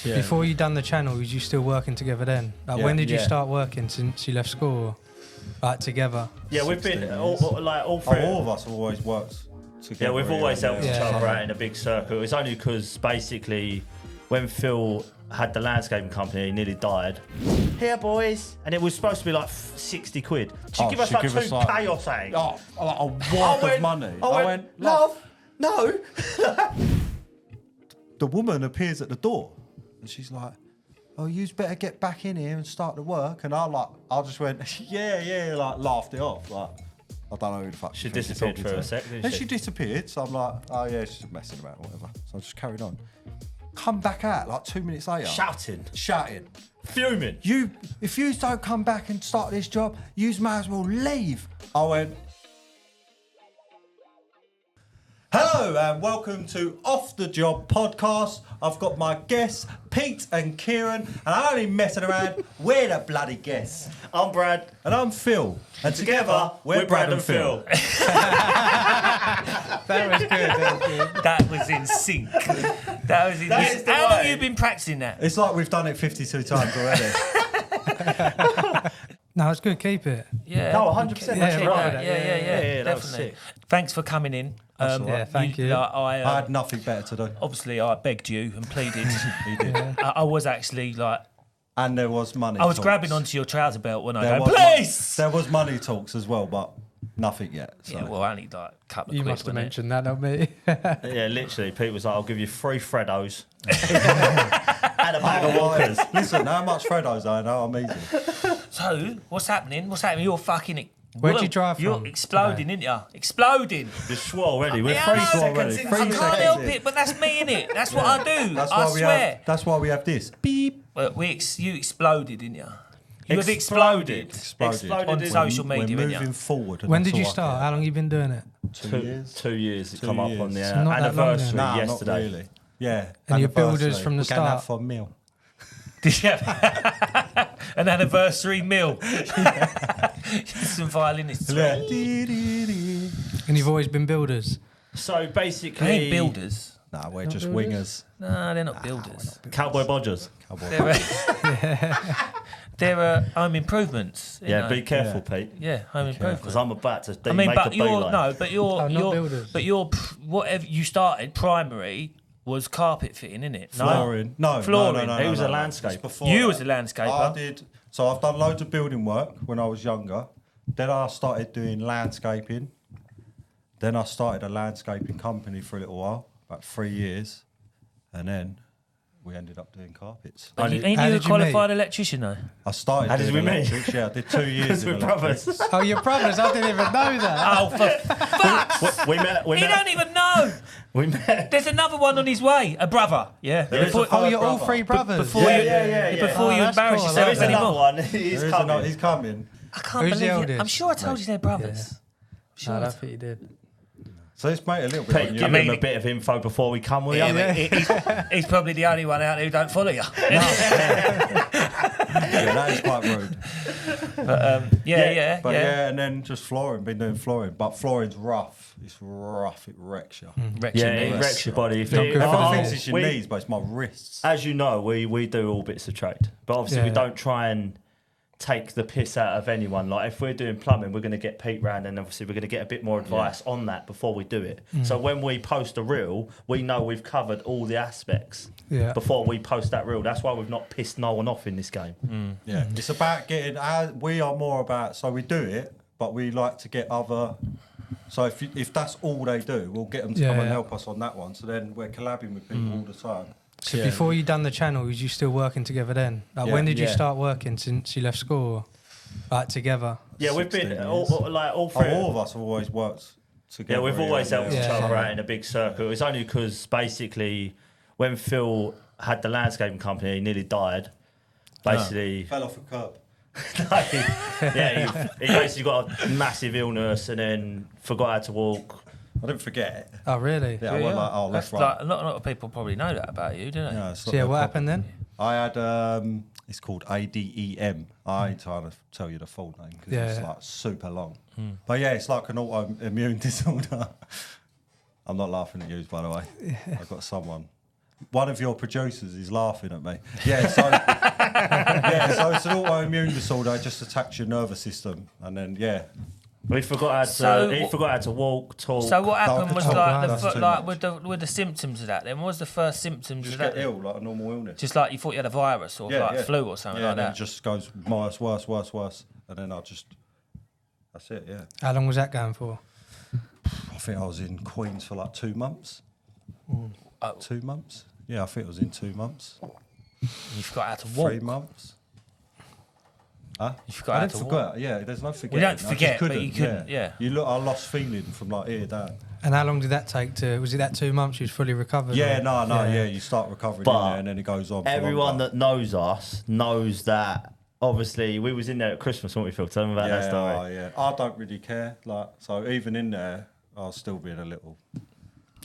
Yeah. Before you done the channel, was you still working together then? Like, when did you start working since you left school? Like, together? Yeah, we've been all three. All of us have always worked together. Yeah, we've always helped each other out in a big circle. It was only because basically when Phil had the landscaping company, he nearly died. Here, boys. And it was supposed to be like 60 quid. She'd give us like 2K or something. Oh, like a wad of money. I went, love, no. The woman appears at the door and she's like, oh, you'd better get back in here and start the work. And I just went, yeah, like laughed it off. Like, I don't know who the fuck She disappeared for a sec, didn't Then she? she disappeared, so I'm like, oh yeah, she's just messing about or whatever. So I just carried on. Come back out like 2 minutes later. Shouting. Fuming. If you don't come back and start this job, you might as well leave. I went, hello and welcome to Off the Job Podcast. I've got my guests, Pete and Keiran, and I'm only messing around. We're the bloody guests. I'm Brad. And I'm Phil. And Together, we're Brad and Phil. That was good. That was in sync. That was in sync. How long have you been practicing that? It's like we've done it 52 times already. No, it's good. Keep it. Yeah. No, 100%. Yeah, Right. Yeah, that was definitely. sick. Thanks for coming in. That's all right. Yeah, thank you. I had nothing better to do. Obviously, I begged you and pleaded. You did. I was actually like, And there was money I was talks. grabbing onto your trouser belt when I There go, was please! There was money talks as well, but nothing yet. So. Yeah, well, only like a couple of You quid, must have wasn't it? mentioned that, not me. Yeah, literally. Pete was like, I'll give you 3 Freddos and a bag of Walkers. Listen, how much Freddos I know, I'm easy. So, what's happening? You're fucking... Where'd you drive You're from exploding, today? ain't you? Exploding. You're swore already. We're Yeah, 3 I know. seconds already. in. I 3 can't seconds help in. it, but that's me, innit? That's what I do. I swear. That's why we have this. Beep. But you exploded, didn't you? You have exploded. Exploded. On didn't social We're media, moving innit you? forward. When did you start? How long have you been doing it? 2 years. 2 years. It 2 come up years. on the So not that long anniversary then. yesterday. Not really. Yeah. And you're builders anniversary. from the We're going out start? for a meal. Did you have an anniversary meal? Some violinists. Yeah. And you've always been builders? So basically, They ain't builders. Nah, we're just wingers. No, they're not builders. Cowboy Bodgers. They're home improvements. Yeah, be careful, Pete. Yeah, home improvements. Because I'm about to I mean, make but a you're beeline. no, but you're not you're builders. but you're whatever you started primary was carpet fitting, innit? No? Flooring. No, Flooring. No, He was a no. landscaper. It's before You that. was a landscaper. I did. So I've done loads of building work when I was younger. Then I started doing landscaping. Then I started a landscaping company for a little while, about 3 years. And then we ended up doing carpets. But Only- ain't How you a did you meet? qualified electrician though? I started How did doing we meet? electrics. Yeah, I did 2 years We're in electrics. brothers. Oh, your brothers? I didn't even know that. Oh, for fuck! We met. He don't even know. We met. There's another one on his way, a brother. Yeah. There is Before, a Oh, you're all brother. 3 brothers? before Yeah, you, yeah. before Oh, you that's embarrass cool. There yourself is another anymore. one. There He's is coming. he's coming. I can't Who's the believe it. eldest? I'm sure I told you they're brothers. No, I think you did. So it's made a little bit Pete, on you. give I mean- him a bit of info before we come with Yeah, you. but he's probably the only one out there who don't follow you. Yeah, that is quite rude. But But yeah, and then just flooring, been doing flooring. But flooring's rough. It's rough, it wrecks you. Wrecks Yeah, your it knees. wrecks your body. If Not it- good for Everyone Oh, thinks it's your we- knees, but it's my wrists. As you know, we do all bits of trade, but obviously we Yeah. don't try and take the piss out of anyone. Like if we're doing plumbing, we're going to get Pete round, and obviously we're going to get a bit more advice on that before we do it. So when we post a reel, we know we've covered all the aspects Yeah. before we post that reel. That's why we've not pissed no one off in this game. Yeah, it's about getting. We are more about. So we do it, but we like to get other. So if that's all they do, we'll get them to Yeah, come and yeah. help us on that one. So then we're collabing with people all the time. So before you done the channel, was you still working together then? Like, Yeah. when did you Yeah. start working since you left school? Like, together? Yeah, we've been 16 all years. three. All of us have always worked together. Yeah, we've always helped each Yeah. other out in a big circle. It was only because basically when Phil had the landscaping company, he nearly died. Basically, Fell off a curb. yeah, he basically got a massive illness and then forgot how to walk. I didn't forget it. Oh, really? Yeah, I went like, oh, left, That's right. like, a lot of people probably know that about you, don't they? Yeah, it's So, not yeah, no what problem. happened then? I had, it's called ADEM. I ain't trying to tell you the full name because it's Yeah. like super long. But yeah, it's like an autoimmune disorder. I'm not laughing at you, by the way. I've got someone. one of your producers is laughing at me. Yeah, so so it's an autoimmune disorder. It just attacks your nervous system, and then He forgot how to walk, talk. So what happened was That's with the symptoms of that. Then what was the first symptoms just of that? get ill like a normal illness. Just like you thought you had a virus or flu or something like and then that. it just goes worse, and then that's it. Yeah. How long was that going for? I think I was in Queens for like 2 months. 2 months? Yeah, I think it was in 2 months. You forgot how to walk. 3 months. Huh? You forgot how to walk. Yeah, there's no forgetting. We don't forget, but you couldn't. Yeah. I lost feeling from like here down. And how long did that take was it that 2 months you was fully recovered? Yeah, or? no, you start recovering in there and then it goes on. Everyone that knows us knows that. Obviously, we was in there at Christmas, weren't we, Phil? Tell them about that story. Yeah, I don't really care. So even in there, I was still being a little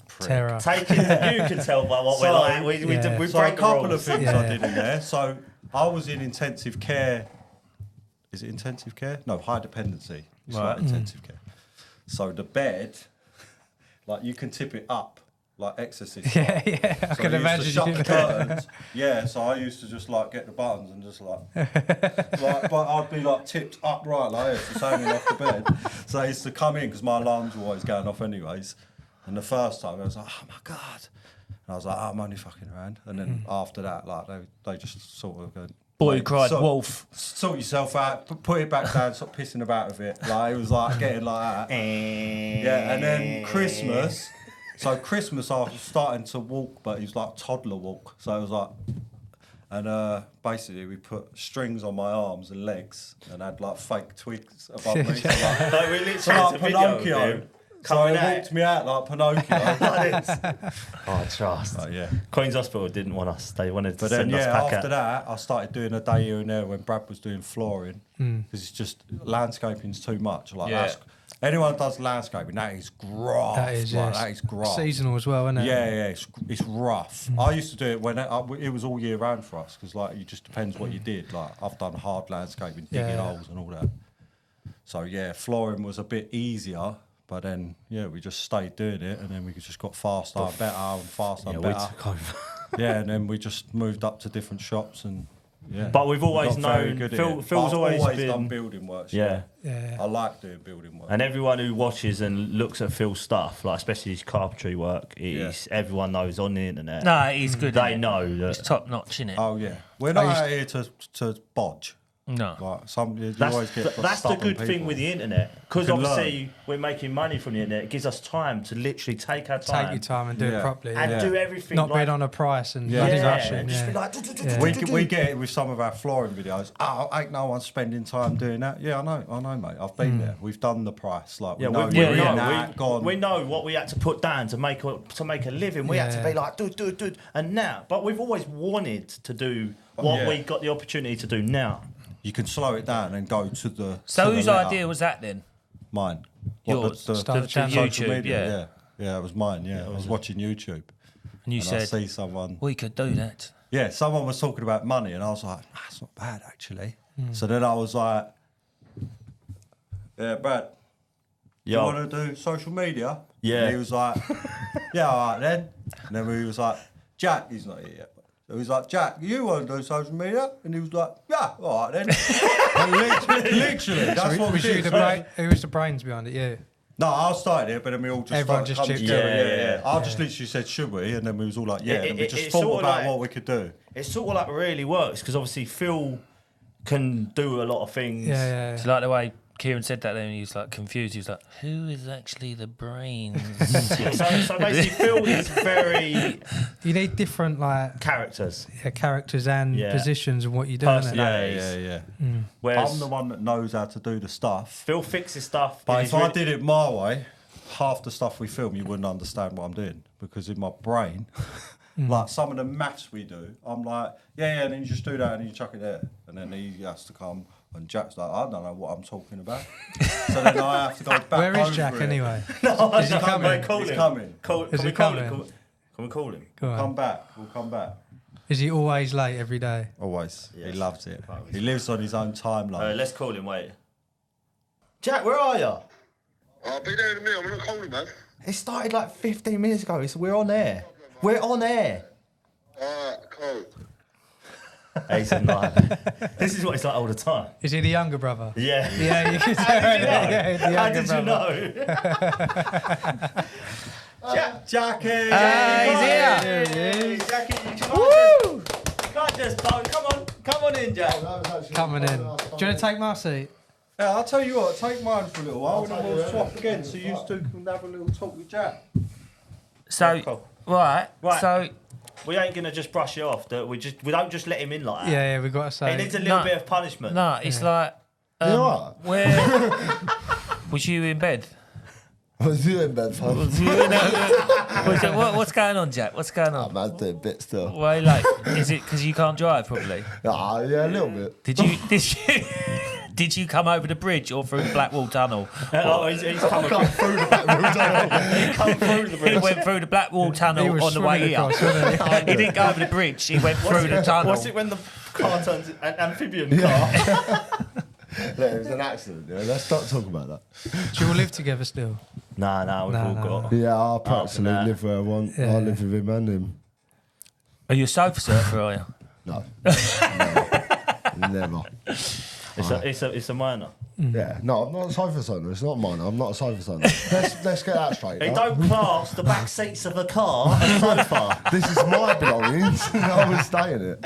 prick. Terror. You can tell by what we're like. We So a break the couple rules. of things I did in there. So I was in intensive care. Is it intensive care? No, high dependency. It's like intensive care. So the bed, like you can tip it up, like exorcist. Yeah. I can imagine. To shut the curtains. Yeah, so I used to just like get the buttons and just like but I'd be like tipped upright like this, just hanging off the bed. So I used to come in because my alarms were always going off anyways. And the first time I was like, oh my God. And I was like, I'm only fucking around. And then after that, like they just sort of go, Boy cried wolf. Sort yourself out, put it back down, stop pissing about with it. Like it was like getting like that. Yeah, and then Christmas. So Christmas I was starting to walk, but it was like toddler walk. So it was like, and basically we put strings on my arms and legs and had like fake twigs above me. So like, We literally so had like a video of Pinocchio. him So coming it out. walked me out like Pinocchio. Like this. Oh, trust. Yeah. Queen's Hospital didn't want us. They wanted to But then, send us back after out. that, I started doing a day here and there when Brad was doing flooring because it's just landscaping's too much. Like anyone that does landscaping, that is graft. That is, that is graft. Seasonal as well, isn't it? Yeah, it's rough. I used to do it when it was all year round for us because like it just depends what you did. Like I've done hard landscaping, digging holes and all that. So yeah, flooring was a bit easier. But then, we just stayed doing it, and then we just got faster and better and faster and better. We took over. And then we just moved up to different shops and But we've always got very known good at Phil, it. Phil's But I've always been done building work. Yeah. I like doing building work. And everyone who watches and looks at Phil's stuff, like especially his carpentry work, everyone knows on the internet. No, he's good. They know that. It's top notch, innit? Oh yeah, we're not out here to bodge. No. Like you That's always get the stubborn good people. thing with the internet, because You can obviously we're making money from the internet. It gives us time to literally take our time, Take your time and do it properly. and do everything. Not like, bid on a price and Yeah, bloody exactly. rushing. and just Yeah. be like, We get it with some of our flooring videos. Oh, ain't no one spending time doing that. Yeah, I know, mate. I've been there. We've done the price. Like, we know, we know what we had to put down to make a living. We had to be like, do. And now, but we've always wanted to do what we got the opportunity to do now. You can slow it down and go to the. So to whose the letter. idea was that then? Mine. Yours. Start the channel. social YouTube, media, yeah, it was mine. Yeah, I was watching YouTube, And you and I said, see someone. we could do that. Yeah, someone was talking about money, and I was like, that's not bad actually. So then I was like, yeah, Brad, you want to do social media? Yeah. And he was like, yeah, all right then. And then we was like, Jack, he's not here yet. So he was like, Jack, you want to do social media? And he was like, yeah, all right then. And literally, that's what we did. Who was the brains behind it? Yeah. No, I started it, but then we all just Everyone started just coming chipped together. in. Yeah. I just literally said, should we? And then we was all like, yeah. And we just it's thought sort of about like- what we could do. It sort of like really works because obviously Phil can do a lot of things. Yeah. So like the way Keiran said that, then he was like confused. He was like, "Who is actually the brains?" So basically, Phil is very You need different characters. characters and positions and what you do. Innit? Personalities. Yeah. Whereas I'm the one that knows how to do the stuff. Phil fixes stuff. But he's if I really- did it my way, half the stuff we film, you wouldn't understand what I'm doing. Because in my brain, like some of the maths we do, I'm like, and then you just do that and you chuck it there. And then he has to come. And Jack's like, I don't know what I'm talking about. So then I have to go back Where is over Jack it. anyway? Is he coming? He's coming. Is he coming? Can we call him? Go on. Come back. We'll come back. Is he always late every day? Always. Yes. He loves it. He lives on his own timeline. Let's call him. Wait. Jack, where are you? I'll be there in a minute. I'm not calling, man. It started like 15 minutes ago. We're on air. We're on air. Cool. He's a nightmare. This is what it's like all the time. Is he the younger brother? Yeah. Yeah, you can tell. How did you know? Jackie! He's here. Hey, Jackie, you can't just come on in, Jack. Coming in. Do you want to take my seat? Yeah, I'll tell you what, take mine for a little while and then we'll swap again so you two can have a little talk with Jack. So, Cool. right. Right. So, We ain't gonna just brush it off. That we don't just let him in like that. Yeah, we got to say. He needs a little No. bit of punishment. no, it's like, You alright? where was you in bed? Was you in bed, fam? What's going on, Jack? What's going Oh, on? man's doing bits still. Why, like, is it because you can't drive? Probably. Ah, yeah, a little bit. Did you come over the bridge or through the Blackwall Tunnel? Oh, he's come through the back room. He come through the He bridge. went through the Blackwall He Tunnel was on the way swimming here. across, wasn't he? He didn't go over the bridge. He went through the tunnel. What's it when the car turns an amphibian car? Look, it was an accident, yeah. Let's not talk about that. Do you all live together still? Nah, we've all got. Yeah, I practically that. live where I want. Yeah. I live with him and him. Are you a sofa surfer, are you? No. Never. It's a minor. Yeah, no, I'm not a sofa son. It's not mine. I'm not a sofa son. Let's get that straight. He right? don't class the back seats of a car as sofa. This is my belongings. I will stay in it.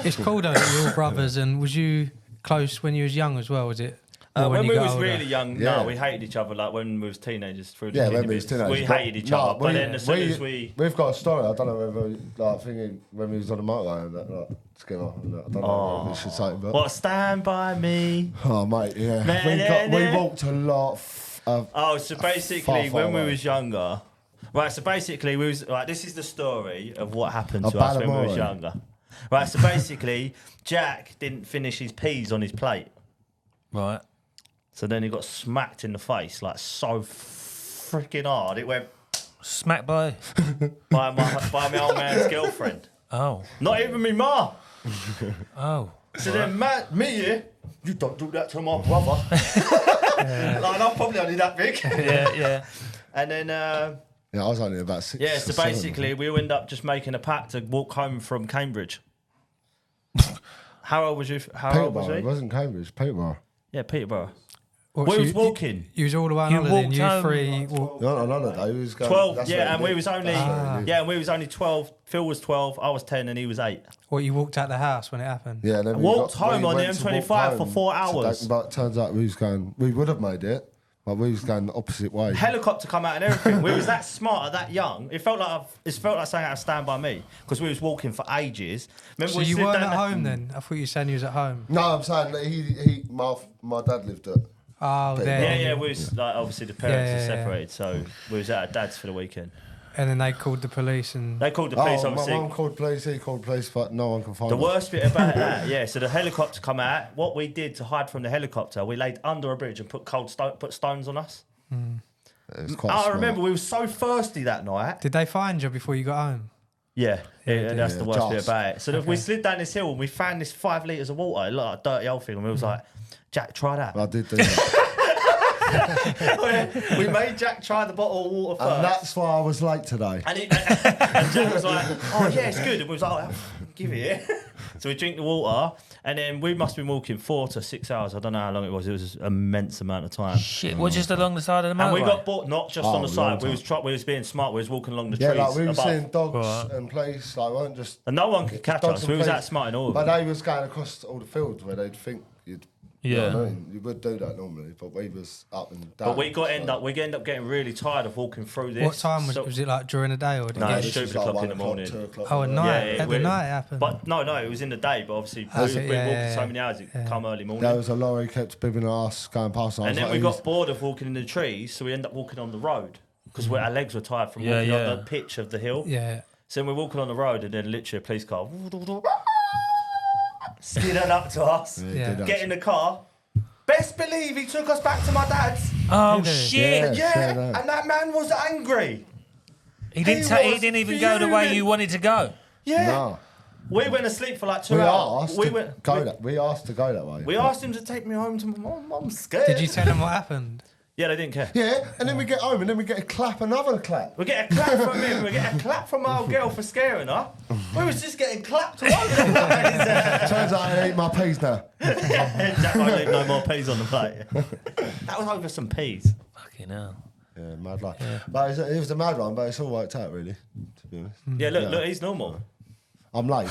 It's cool though that you're all brothers. And was you close when you was young as well? Was it? Or When you we got was older? really young, Yeah. no, we hated each other. Like when we was teenagers, through the Yeah, kidney when we was business, teenagers. we hated each other. But then as soon as we've got a story. I don't know whether like thinking when we was on the motorway and that like together. And that, I don't know what we should say, but what, stand by me? oh mate, yeah, we walked a lot. Oh, so basically, far when we away. was younger, right? So basically, we was right. This is the story of what happened A to us when we was Balamori. younger. Right. So basically, Jack didn't finish his peas on his plate, Right. so then he got smacked in the face like so freaking hard. It went Smacked by. by my old man's girlfriend. Oh. Not even me ma. Oh. So then, me here, you don't do that to my brother. Like, I'm probably only that big. Yeah. And then, Yeah, I was only about 6. yeah, so or 7. basically, we end up just making a pact to walk home from Cambridge. How old was you? How old was Peterborough. It he? wasn't Cambridge. Peterborough. Yeah, Peterborough. What, We so was walking. You was all the way on You holiday and walked you home- three. Not on holiday. We was going. 12, that's yeah, what and he we did. was only, That's what he did. yeah, and we was only 12. Phil was 12, I was 10, and he was 8. What, you walked out the house when it happened? Yeah, then Walked home we on the went to walk M25 for home 4 to hours. But turns out we was going. We would have made it, but we was going the opposite way. Helicopter come out and everything. We was that smart, that young. It felt like something out of Stand By Me because we was walking for ages. Remember So we you slid weren't down at that- home then? I thought you were saying you was at home. No, I'm saying that my dad lived at. Oh, But- there. Yeah, we was like obviously the parents Yeah, are yeah, yeah. separated, so we was at our dad's for the weekend. And then they called the police and... They called the police, my obviously. mum called police. He called police, but no one can find The us. worst bit about that, yeah. So the helicopter come out. What we did to hide from the helicopter, we laid under a bridge and put put stones on us. It was quite I smart. remember we were so thirsty that night. Did they find you before you got home? Yeah, that's the worst bit Just. about it. So we slid down this hill and we found this 5 litres of water. It looked like a dirty old thing, and we was like, "Jack, try that." I did do that. We made Jack try the bottle of water first. And that's why I was late today. And Jack was like, "Oh yeah, it's good." And we was like, "Give it here." So we drink the water, and then we must have been walking 4 to 6 hours. I don't know how long it was. It was an immense amount of time. Shit. We're just along the side of the motorway. And we got bought not just on the side. long We was being smart. We was walking along the Yeah, trees like we were above. seeing dogs Right. and police. Like, weren't just. And no one could catch dogs us. and We was police. that smart in all of But them. they was going across all the fields where they'd think you'd. You know Yeah. what I mean? You would do that normally, but we was up and down. But we end so- up getting really tired of walking through this. What time was, So- was it, like during the day or did No, it it's get... stupid This was like o'clock in the 1 o'clock, morning. 2 o'clock. Oh, at night? Yeah, At the night it happened? But no, it was in the day. But obviously, we That's was it, been yeah, walking yeah, so yeah. many hours, it come early morning. There was a lorry kept bibbing us going past. And then we got bored of walking in the trees, so we ended up walking on the road because our legs were tired from walking Yeah. on the pitch of the hill. Yeah. So we're walking on the road, and then literally a police car skidded up to us. Yeah. Get in the car. Best believe he took us back to my dad's. Oh Did he? shit! Yeah, that. and that man was angry. He didn't. He He was didn't even go the way fuming. you wanted to go. Yeah. No. We went asleep for like 2 We hours. asked to go that. We asked to go that way. We asked him to take me home to my mum. I'm scared. Did you tell them what happened? Yeah, they didn't care. Yeah, and then we get home and then we get another clap. We get a clap from him. We get a clap from our girl for scaring her. We was just getting clapped all over the place. Turns out I ate my peas now. Jack won't leave no more peas on the plate. That was over some peas. Fucking hell. Yeah, mad life. Yeah. But it was a mad one, but it's all worked out, really, to be honest. Yeah, look, he's normal. I'm late.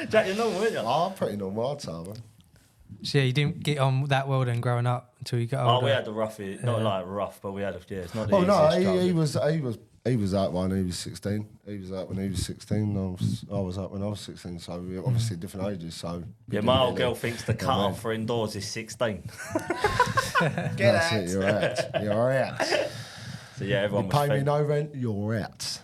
Jack, you're normal, aren't you? I'm pretty normal, I'd say, man. So yeah, you didn't get on that well then growing up until you got older. Oh, we had the rough, not like rough, but we had it's not the Oh no, he childhood. was out when he was 16. He was out when he was 16. I was out when I was 16. So we were obviously different ages. So Yeah, my old girl thinks the cut-off for indoors is 16. That's it. You're out. You're out. So yeah, everyone You was pay me no rent. You're out.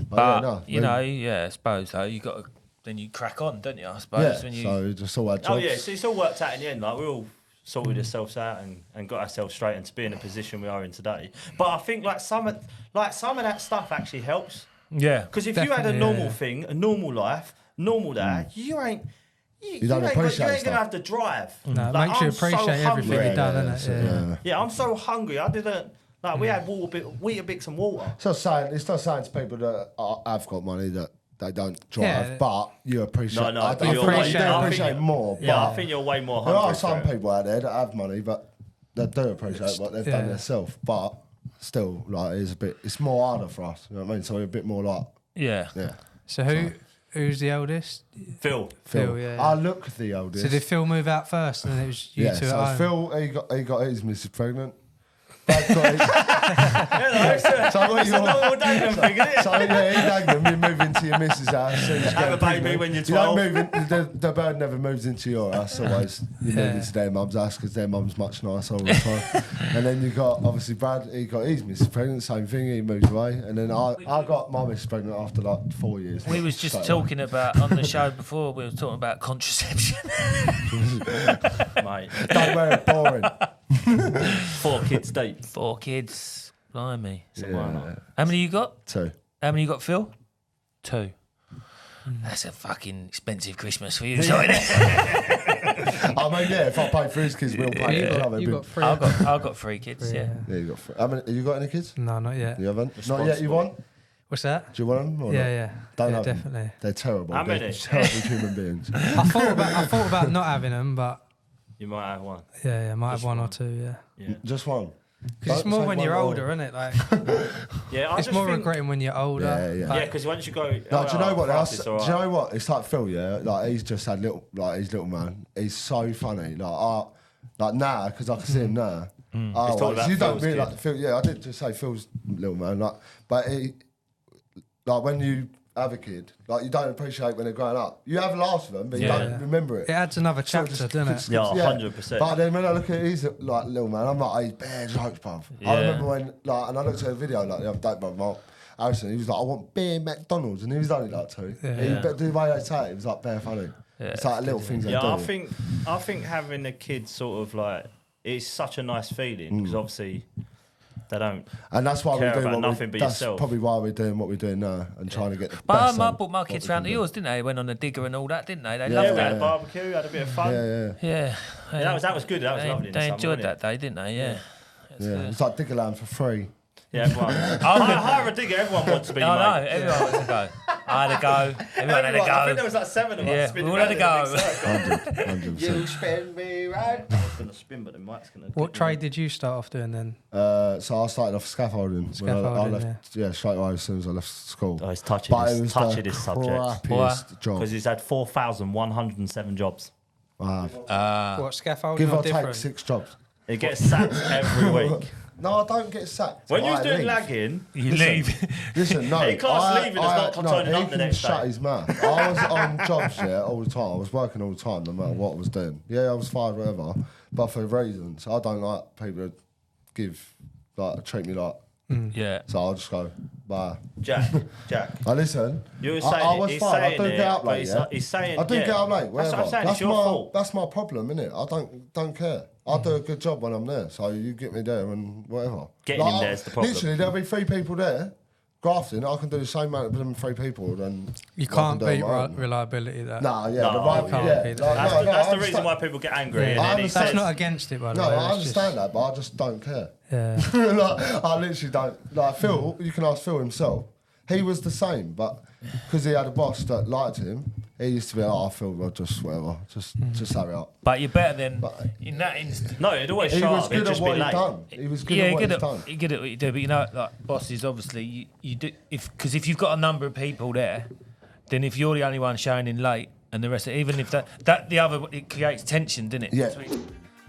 But, yeah, I suppose though, you got to, then you crack on, don't you? I suppose. Yeah. When you, So just all had jobs. Oh yeah, so it's all worked out in the end. Like we all sorted ourselves out and got ourselves straight into being in the position we are in today. But I think like some of that stuff actually helps. yeah. Because if you had a normal thing, a normal life, normal that, you ain't. You don't appreciate you ain't stuff. gonna have to drive. No, it Like, makes you I'm so appreciate everything hungry. you've done, innit? Yeah. Yeah, I'm so hungry. I didn't. Like we had Weetabix and water. It's not saying to people that have got money that they don't drive, Yeah. but you appreciate. No, I but think you're you right. do I appreciate think- more. Yeah, but I think you're way more there hungry. are some for it. people out there that have money, but they do appreciate what they've done Yeah. themselves. But still, like it's more harder for us. You know what I mean? So we're a bit more like, Yeah. yeah. So who's the eldest? Phil. Phil, yeah. I look the oldest. So did Phil move out first and then it was you yeah, two so at home? Phil, he got his missus pregnant. Brad got his, Hello, so what it's a normal dating thing, isn't it? So yeah, he nagged them. You move into your missus' house. So Have a baby when you're You don't 12. move in, the bird never moves into your house. Always you move into their mum's house because their mum's much nicer all the time. And then you got obviously Brad. He got his missus pregnant. Same thing. He moved away. And then I got my missus pregnant after like 4 years. We was just Straight talking about on the show before. We were talking about contraception. Mate, Don't wear it boring. 4 kids deep. 4 kids. Blimey. Yeah. How many you got? 2. How many you got, Phil? 2. That's a fucking expensive Christmas for you, isn't it? I mean, yeah. If I pay for his kids, we'll pay for each other. You got three. I've got 3 kids. Yeah. Yeah, you got. How many? Have you got any kids? No, not yet. You haven't. Not yet. You want? What's that? Do you want them? Or Yeah, not? yeah. Don't Yeah, have them. definitely. They're terrible. How They're many? terrible human beings. I thought about not having them, but You might have one. yeah, might have one or two, yeah. Yeah. Just one. Because it's Don't more say when one you're or- older, isn't it? Like Yeah, I it's just more think, regretting when you're older. Yeah, yeah. Like, Yeah, because once you go, No, do you know what? Christ, it's Do all you right. know what? It's like Phil, yeah. Like he's just had his little man. He's so funny. Like now, because I can see him now. He's talking about you don't Phil's really kid. like Phil. Yeah, I did just say Phil's little man. But like when you have a kid, like you don't appreciate when they're growing up. You have laughs with them, but you Yeah. don't remember it. It adds another So it chapter, just doesn't it? skips- Yeah, 100%. But then when I look at his like little man, I'm like, he's bare jokes, bruv. I Yeah. remember when and I looked at a video like the other day, bruv, Mark Harrison, he was like, I want beer McDonald's, and he was only like 2. Yeah. But the way they say it was like bare funny. It's like little things they do. Yeah, I think having a kid sort of like it's such a nice feeling because obviously they don't. And that's why care we're doing about what nothing but that's yourself. probably why we're doing what we're doing now and trying to get the But best. I out brought my what kids we round can to do. yours, didn't they? Went on a digger and all that, didn't they? They Yeah, Yeah, loved we had a that. barbecue, had a bit of fun. Yeah. Yeah. Yeah, that was good. That was lovely. in the They summer, enjoyed wasn't that day, didn't they? Yeah. Yeah. It's like Diggerland for free. Yeah, everyone. Hire a digger. Everyone wants to be. I know, mate. everyone wants to go. I had a go. Everyone had a Everyone, I think there go. was like 7 of us. Yeah, spinning we all had around a in big go. circle. 100%. spin me right. I was gonna spin, but the mic's gonna. What trade did you start off doing then? So I started off scaffolding. When I Scaffolding, left, yeah, straight away as soon as I left school. Oh, he's touching But it his, was touching the his subject crappiest job. because he's had 4,107 jobs. I have. What scaffolding Give or or take different? 6 jobs. He gets sacked every week. No, I don't get sacked. When you was I doing leave. lagging, You leave. Listen, no. He can't leave it, it's not turning up he the can next shut day. his mouth. I was on jobs, yeah, all the time. I was working all the time, no matter what I was doing. Yeah, I was fired, whatever. But for reasons, I don't like people to treat me like. Yeah. So I'll just go, bye. Jack. I listen. You were I saying was he's fine. I saying do it, get up but late. Yeah? he's saying I do get up late. That's what I'm Whatever. saying. It's your fault. That's my problem, innit? I don't care. I do a good job when I'm there, so you get me there and whatever. Getting him there is the problem. Literally, there'll be 3 people there. grafting, I can do the same amount with them 3 people. Then You can't beat reliability. That. Nah, yeah, No, the right, you can't yeah. beat like, that. That's the I reason why people get angry. Yeah. And I then he understand. That's says, not against it, by the No, way. I It's understand that, but I just don't care. Just, yeah. Like, I literally don't. Like Phil, you can ask Phil himself. He was the same, but because he had a boss that liked him, he used to be like, "Oh, Phil, well, just whatever, just hurry up." But you're better than But- in that instance. no, it'd always He show was up. It'd good at just be what he'd late. done. He was good Yeah, at what you're he'd good done. at, you're good at what you do, but you know, like bosses, obviously, you do because if you've got a number of people there, then if you're the only one showing in late, and the rest, even if that the other, it creates tension, doesn't it? Yeah.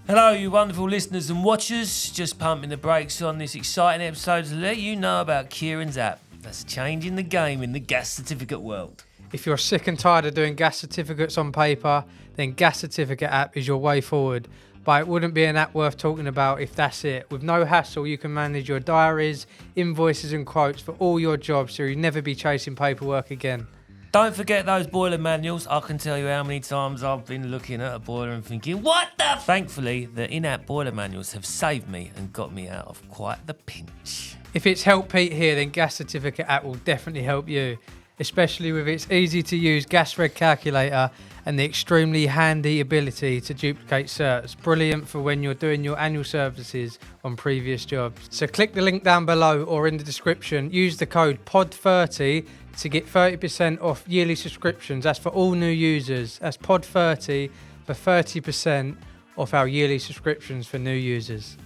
Hello, you wonderful listeners and watchers. Just pumping the brakes on this exciting episode to let you know about Keiran's app that's changing the game in the gas certificate world. If you're sick and tired of doing gas certificates on paper, then Gas Certificate app is your way forward. But it wouldn't be an app worth talking about if that's it. With no hassle, you can manage your diaries, invoices and quotes for all your jobs, so you'll never be chasing paperwork again. Don't forget those boiler manuals. I can tell you how many times I've been looking at a boiler and thinking, what the? Thankfully, the in-app boiler manuals have saved me and got me out of quite the pinch. If it's helped Pete here, then Gas Certificate app will definitely help you, especially with its easy-to-use gas reg calculator and the extremely handy ability to duplicate certs. Brilliant for when you're doing your annual services on previous jobs. So click the link down below or in the description. Use the code POD30 to get 30% off yearly subscriptions. That's for all new users. That's POD30 for 30% off our yearly subscriptions for new users.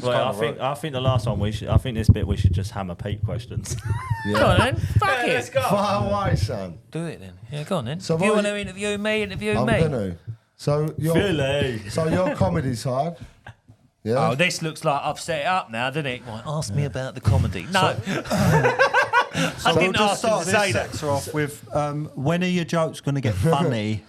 Right, I think the last one I think this bit we should just hammer Pete questions. Go on then. Fuck it. Let's go. Far away, son. Do it then. Yeah, go on then. So if you what want you- to interview me, interview I'm me. gonna. So your comedy side. Yeah. Oh, this looks like I've set it up now, doesn't it? Well, ask me about the comedy. No. So I we'll didn't just ask him start to this say that. sector off with when are your jokes going to get funny?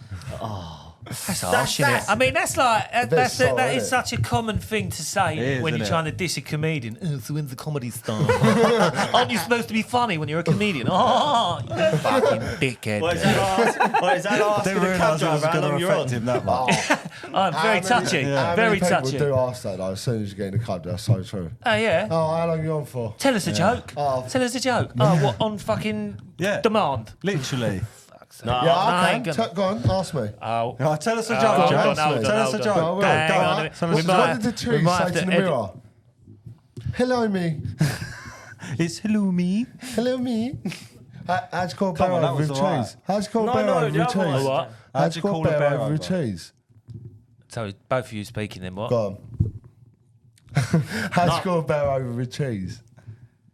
That's harsh, isn't it? I mean, that's like bit that sore, is isn't it? such a common thing to say It is, when you're isn't trying to diss a comedian. Oh, so when's the comedy start? Aren't you supposed to be funny when you're a comedian? Oh, you fucking dickhead. What is that asking Didn't the cab realise it was driver how going long to you're on? affect him that much. Oh, very touchy. How Very many touchy. people do ask that though, as soon as you get in the club? That's so true. Oh, yeah. Oh, how long are you on for? Tell us a joke. Oh. Tell us a joke. Oh, what, on fucking Yeah. demand? Literally. No, Yeah, I I ain't can. gonna- Go on, ask me. Oh. Oh, tell us a Oh, joke, hold Jack. on, hold on, Tell us a hold joke. on. Go, Well, hang go. on a minute. Tell We us a might- joke. What did the tree we might say have to to the edit- mirror? Hello, me. It's hello me. Hello, me. How'd you call a Come on, bear that over was with all right. cheese? How'd you call No, a bear no, over the with other one. cheese? What? How'd you call a bear over with cheese? So both of you speaking then, what? Go on. How'd you call a bear over with cheese?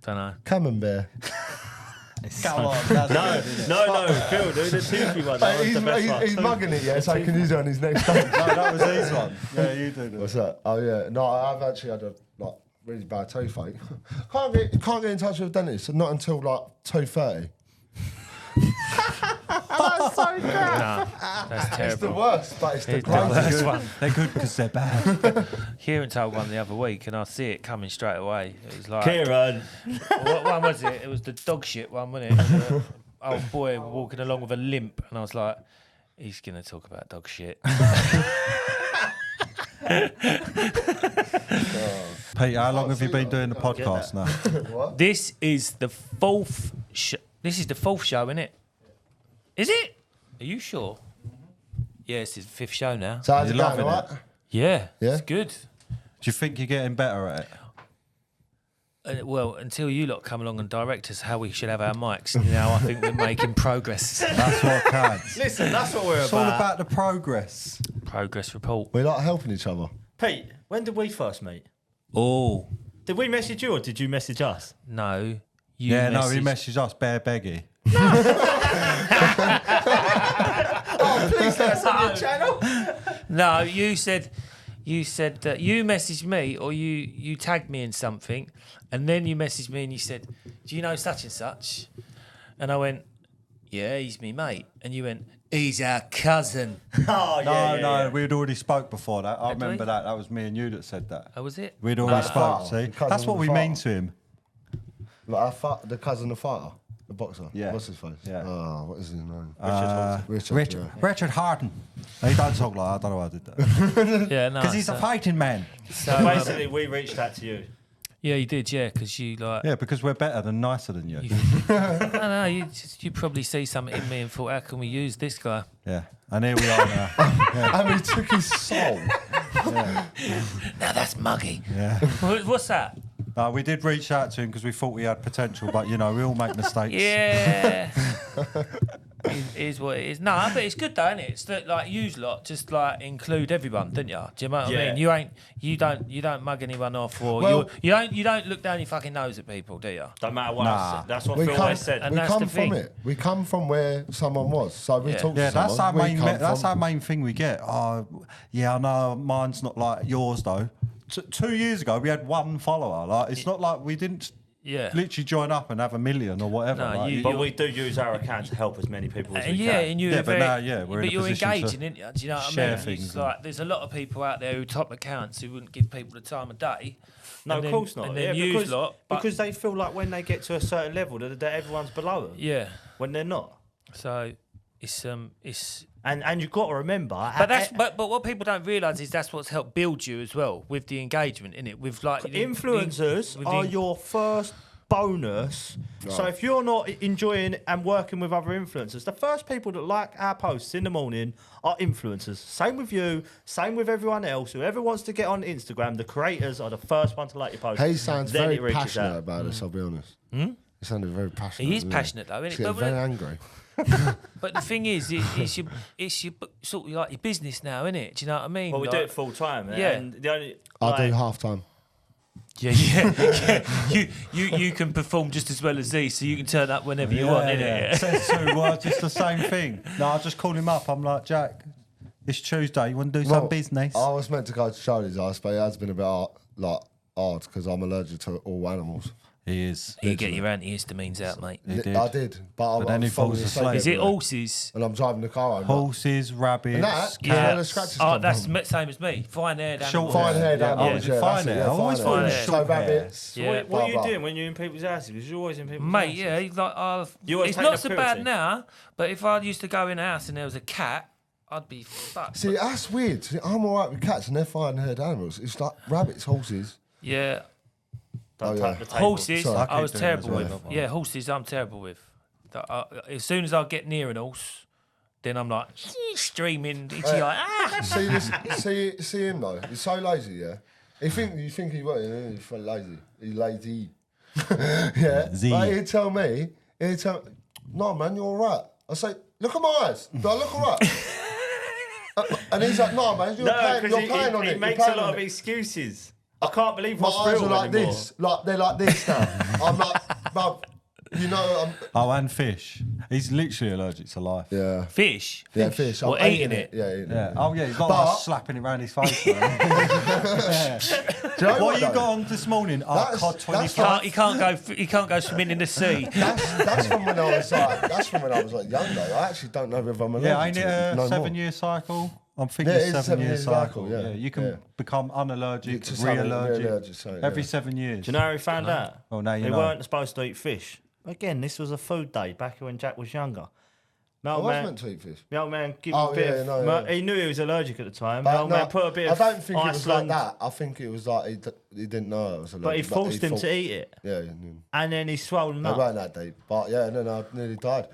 Don't know. Camembert. Come on. no, Phil, do the toothy one. That was the best one. He's mugging it, yeah, so he can use it on his next stage. No, that was his one. Yeah, you do this. What's that? Oh, yeah. No, I've actually had a really bad toothache. Can't get in touch with a dentist, not until 2:30. That's so bad. No, that's It's the terrible. worst, but it's the It's the greatest. worst one. They're good because they're bad. Kieran told one the other week, and I see it coming straight away. It was like, Keiran. what one was it? It was the dog shit one, wasn't it? It was a old boy walking along with a limp, and I was like, he's gonna talk about dog shit. Pete, how long have you been doing the podcast now? This is the fourth. This is the fourth show, isn't it? Is it? Are you sure? Yeah, it's his fifth show now. So how's You're it going, loving all it? right? Yeah, Yeah? it's good. Do you think you're getting better at it? Well, until you lot come along and direct us how we should have our mics, now I think we're making progress. That's what counts. Listen, that's what we're It's all about the progress. Progress report. We like helping each other. Pete, when did we first meet? Oh, Did we message you or did you message us? no. You Yeah, no, he messaged- messaged us bare beggy. Please let us on your channel. No, you said that you messaged me or you tagged me in something, and then you messaged me and you said, "Do you know such and such?" And I went, "Yeah, he's me mate." And you went, "He's our cousin." Oh, No, we'd already spoke before that. I Had we? remember that. That was me and you that said that. Oh, was it? We'd already Like spoke, the see? cousin That's of what the we father. mean to him. Like the cousin of fighter, the boxer. Yeah. What's his face? Yeah. Oh, what is his name? Richard, yeah. Richard Harden. He don't talk like that. I don't know why I did that. Yeah, no. Because he's a fighting man. So, Basically, we reached out to you. Yeah, you did, yeah, because you like. Yeah, because we're better than nicer than you. No, you probably see something in me and thought, how can we use this guy? Yeah, and here we are now. And we took his soul. Now that's muggy. Yeah. What's that? We did reach out to him because we thought we had potential, but we all make mistakes. Yeah. It is what it is. No, but it's good though, isn't it? It's that like you lot just like include everyone, don't you? Do you know what I mean? You don't mug anyone off, or Well- you don't look down your fucking nose at people, do you? Don't matter what I said. That's what We Phil come, always said. And we that's come the from thing. it. We come from where someone was. So we Yeah. talk Yeah, to that's our someone. that's our main thing we get. Oh, yeah, I know mine's not like yours though. 2 years ago, we had one follower. Like, it's not like we didn't literally join up and have 1 million or whatever. No, like, But we do use our account to help as many people as we can. And you Yeah, but now, we're in a you're position engaging, to isn't you? Do you know what I share mean? things It's and- like there's a lot of people out there who top accounts who wouldn't give people the time of day. No, And of then- course not. And Yeah, then use because, lot, but- because they feel like when they get to a certain level that everyone's below them. Yeah. When they're not. So it's And you've got to remember. but what people don't realise is that's what's helped build you as well with the engagement in it. With like influencers are your first bonus. So if you're not enjoying and working with other influencers, the first people that like our posts in the morning are influencers. Same with you, same with everyone else. Whoever wants to get on Instagram, the creators are the first one to like your post. He sounds Then very it reaches passionate out. about this, I'll be honest. He sounded very passionate. He is didn't passionate though, isn't He's he? getting very angry. But the thing is, it's your sort of like your business now, isn't it? Do you know what I mean? Well, we like, do it full time. Yeah. And the only, I do half time. Yeah. You can perform just as well as these, so you can turn up whenever you want, innit? Says two words, it's the same thing. No, I just called him up. I'm like, Jack, it's Tuesday. You want to do some business? I was meant to go to Charlie's house, but it has been a bit hard because I'm allergic to all animals. He is. You get your antihistamines out, mate. He did. I did, but then he falls falling asleep. Is it everywhere. horses? And I'm driving the car home. Horses, rabbits, And that, cats. where the scratches come that's from. same as me. Fine haired Short animals. Fine haired Yeah, animals. yeah, Yeah, fine that's it, hair. yeah, I always fine thought it hair. was So short hair. rabbits. Yeah. what blah, are you blah. doing when you're in people's houses? Because you're always in people's Mate, houses. yeah, he's like, You always it's take not the so purity. bad now, but if I used to go in a house and there was a cat, I'd be fucked. See, that's weird. See, I'm alright with cats and they're fine haired animals. It's like rabbits, horses. Yeah, Don't Oh, tap yeah. the table. horses, Sorry, I I was keep doing it terrible as with. well. Yeah, horses, I'm terrible with. As soon as I get near an horse, then I'm like streaming. It's like, ah! See this? See him though. He's so lazy. Yeah. You think he won't? He's so lazy. He's lazy. Yeah. Z. But he'd tell me. No man, you're alright. I say, look at my eyes. Do I look alright? And he's like, no man, you're No, playing because on he it. makes you're a playing lot on of it. excuses. I can't believe My what's eyes real are like anymore. this. They're like this now. I'm like, bruv, you know, Oh, and fish. He's literally allergic to life. yeah. Fish. Yeah, fish. Or I'm eating it. Yeah, eating Yeah. it. Oh, yeah. He's got But- like slapping it around his face. Man. Yeah. Do you know What you though? got on this morning? Oh, That's- COD that's 25. He can't go swimming in the sea. That's from when I was like younger. I actually don't know if I'm allergic Yeah, ain't it to it a no more. 7-year cycle? I'm thinking Yeah, it is a 7-year 7-year cycle. cycle, yeah. You can Yeah. become unallergic, To something, re-allergic, re-allergic, so, every yeah. 7 years. Do you know how he found out? Oh, now you They know. weren't supposed to eat fish. Again, this was a food day back when Jack was younger. My I old was man, meant to eat fish. my old man give Oh, him a bit yeah, of... no, yeah. He knew he was allergic at the time. My But old no, man put a bit I of don't think it was like Iceland, that. I think it was like he didn't know I was allergic. but he forced him to eat it. Yeah, And then he swollen they up. weren't that deep. But yeah, no, I nearly died.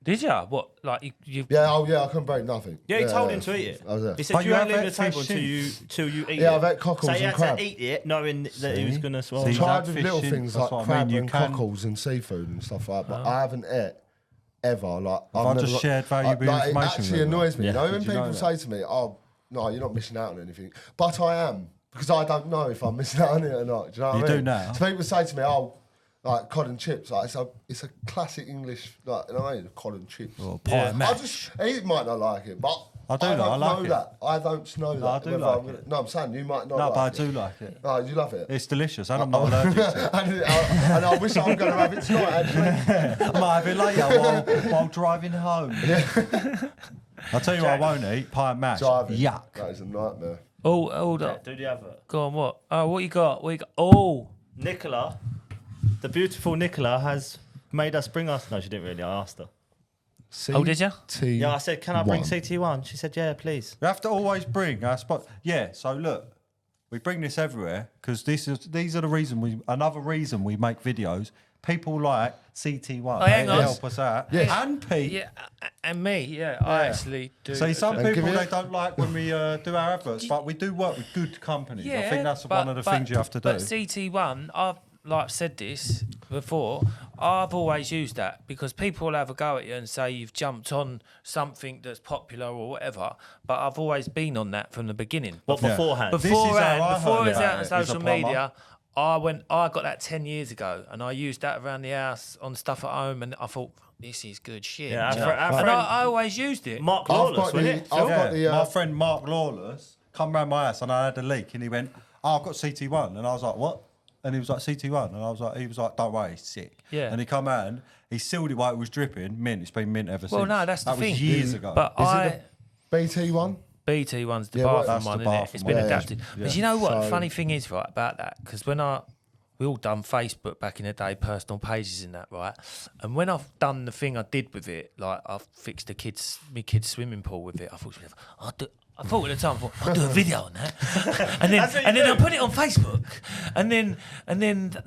Did ya? What? Like you? Yeah, I couldn't break nothing. Yeah, he told him to eat it. I was there. He said, But you you ain't have leaving the ate table fish until you eat it. Yeah, I've ate cockles So he and had crab. to eat it, knowing that he was going to swallow. See, it. Tried that with fish little in- things that's like what I crab mean, you and can- cockles and seafood and stuff like that. But I haven't ate ever. Like I I've just never shared valuable like, information It actually with them? annoys me. Yeah. You know when Did you know people that? say to me, "Oh, no, you're not missing out on anything," but I am because I don't know if I'm missing out on it or not. Do you know what You I do mean? now? So people say to me, "Oh, like cod and chips," like it's a classic English, like you know, what I mean? Cod and chips. Or pie and mash. He might not like it, but I do don't know, I like know it. that. I don't know that. I do whether like I'm gonna- it. No, I'm saying you might not. No, like but I it. do like it. Oh, you love it. It's delicious, and I'm not allergic to it. and I wish I was going to have it tonight, actually. I might have it later while driving home. I'll tell you what I won't eat, pie and mash. Driving. Yuck. That is a nightmare. Oh, hold Yeah, up. do the advert. Go on. What? Oh, what you got? What you got? Oh, Nicola, the beautiful Nicola, has made us bring us... No, she didn't really. I asked her. oh, did you? Yeah, I said, can I bring CT1? She said, yeah, please. You have to always bring our spot. Yeah, so look, We bring this everywhere because these are another reason we make videos. People like CT1, hang they on. help us out, Yeah. and Pete. Yeah, and me, I actually do. See, some And people give they it- don't like when we do our adverts, but we do work with good companies. I think that's one of the things you have to do. But CT1, I've like said this before. I've always used that because people will have a go at you and say you've jumped on something that's popular or whatever. But I've always been on that from the beginning. What beforehand? This is how Beforehand, I before heard it was about out on it, as a social plumber. media, I got that 10 years ago, and I used that around the house on stuff at home, and I thought this is good shit. Yeah, do you our know? fr- our and friend- I always used it. Mark I've Lawless, got wasn't the- it? I've got the, my friend Mark Lawless come round my house and I had a leak and he went, I've got CT1. And I was like, what? And he was like, CT1. And he was like, don't worry, he's sick. Yeah. And he come out and he sealed it while it was dripping. Mint. It's been mint ever since. Well, no, that's the that thing. was years ago. But BT one. BT one's the Yeah, well, bathroom that's one, the isn't it? bathroom It's been one. adapted. Yeah. But you know what? The So- funny thing is, right, about that, because we all done Facebook back in the day, personal pages and that, right? And when I've done the thing I did with it, like I've fixed my kid's swimming pool with it, I thought I thought at the time, I'll do a video on that, and then I'll put it on Facebook, and then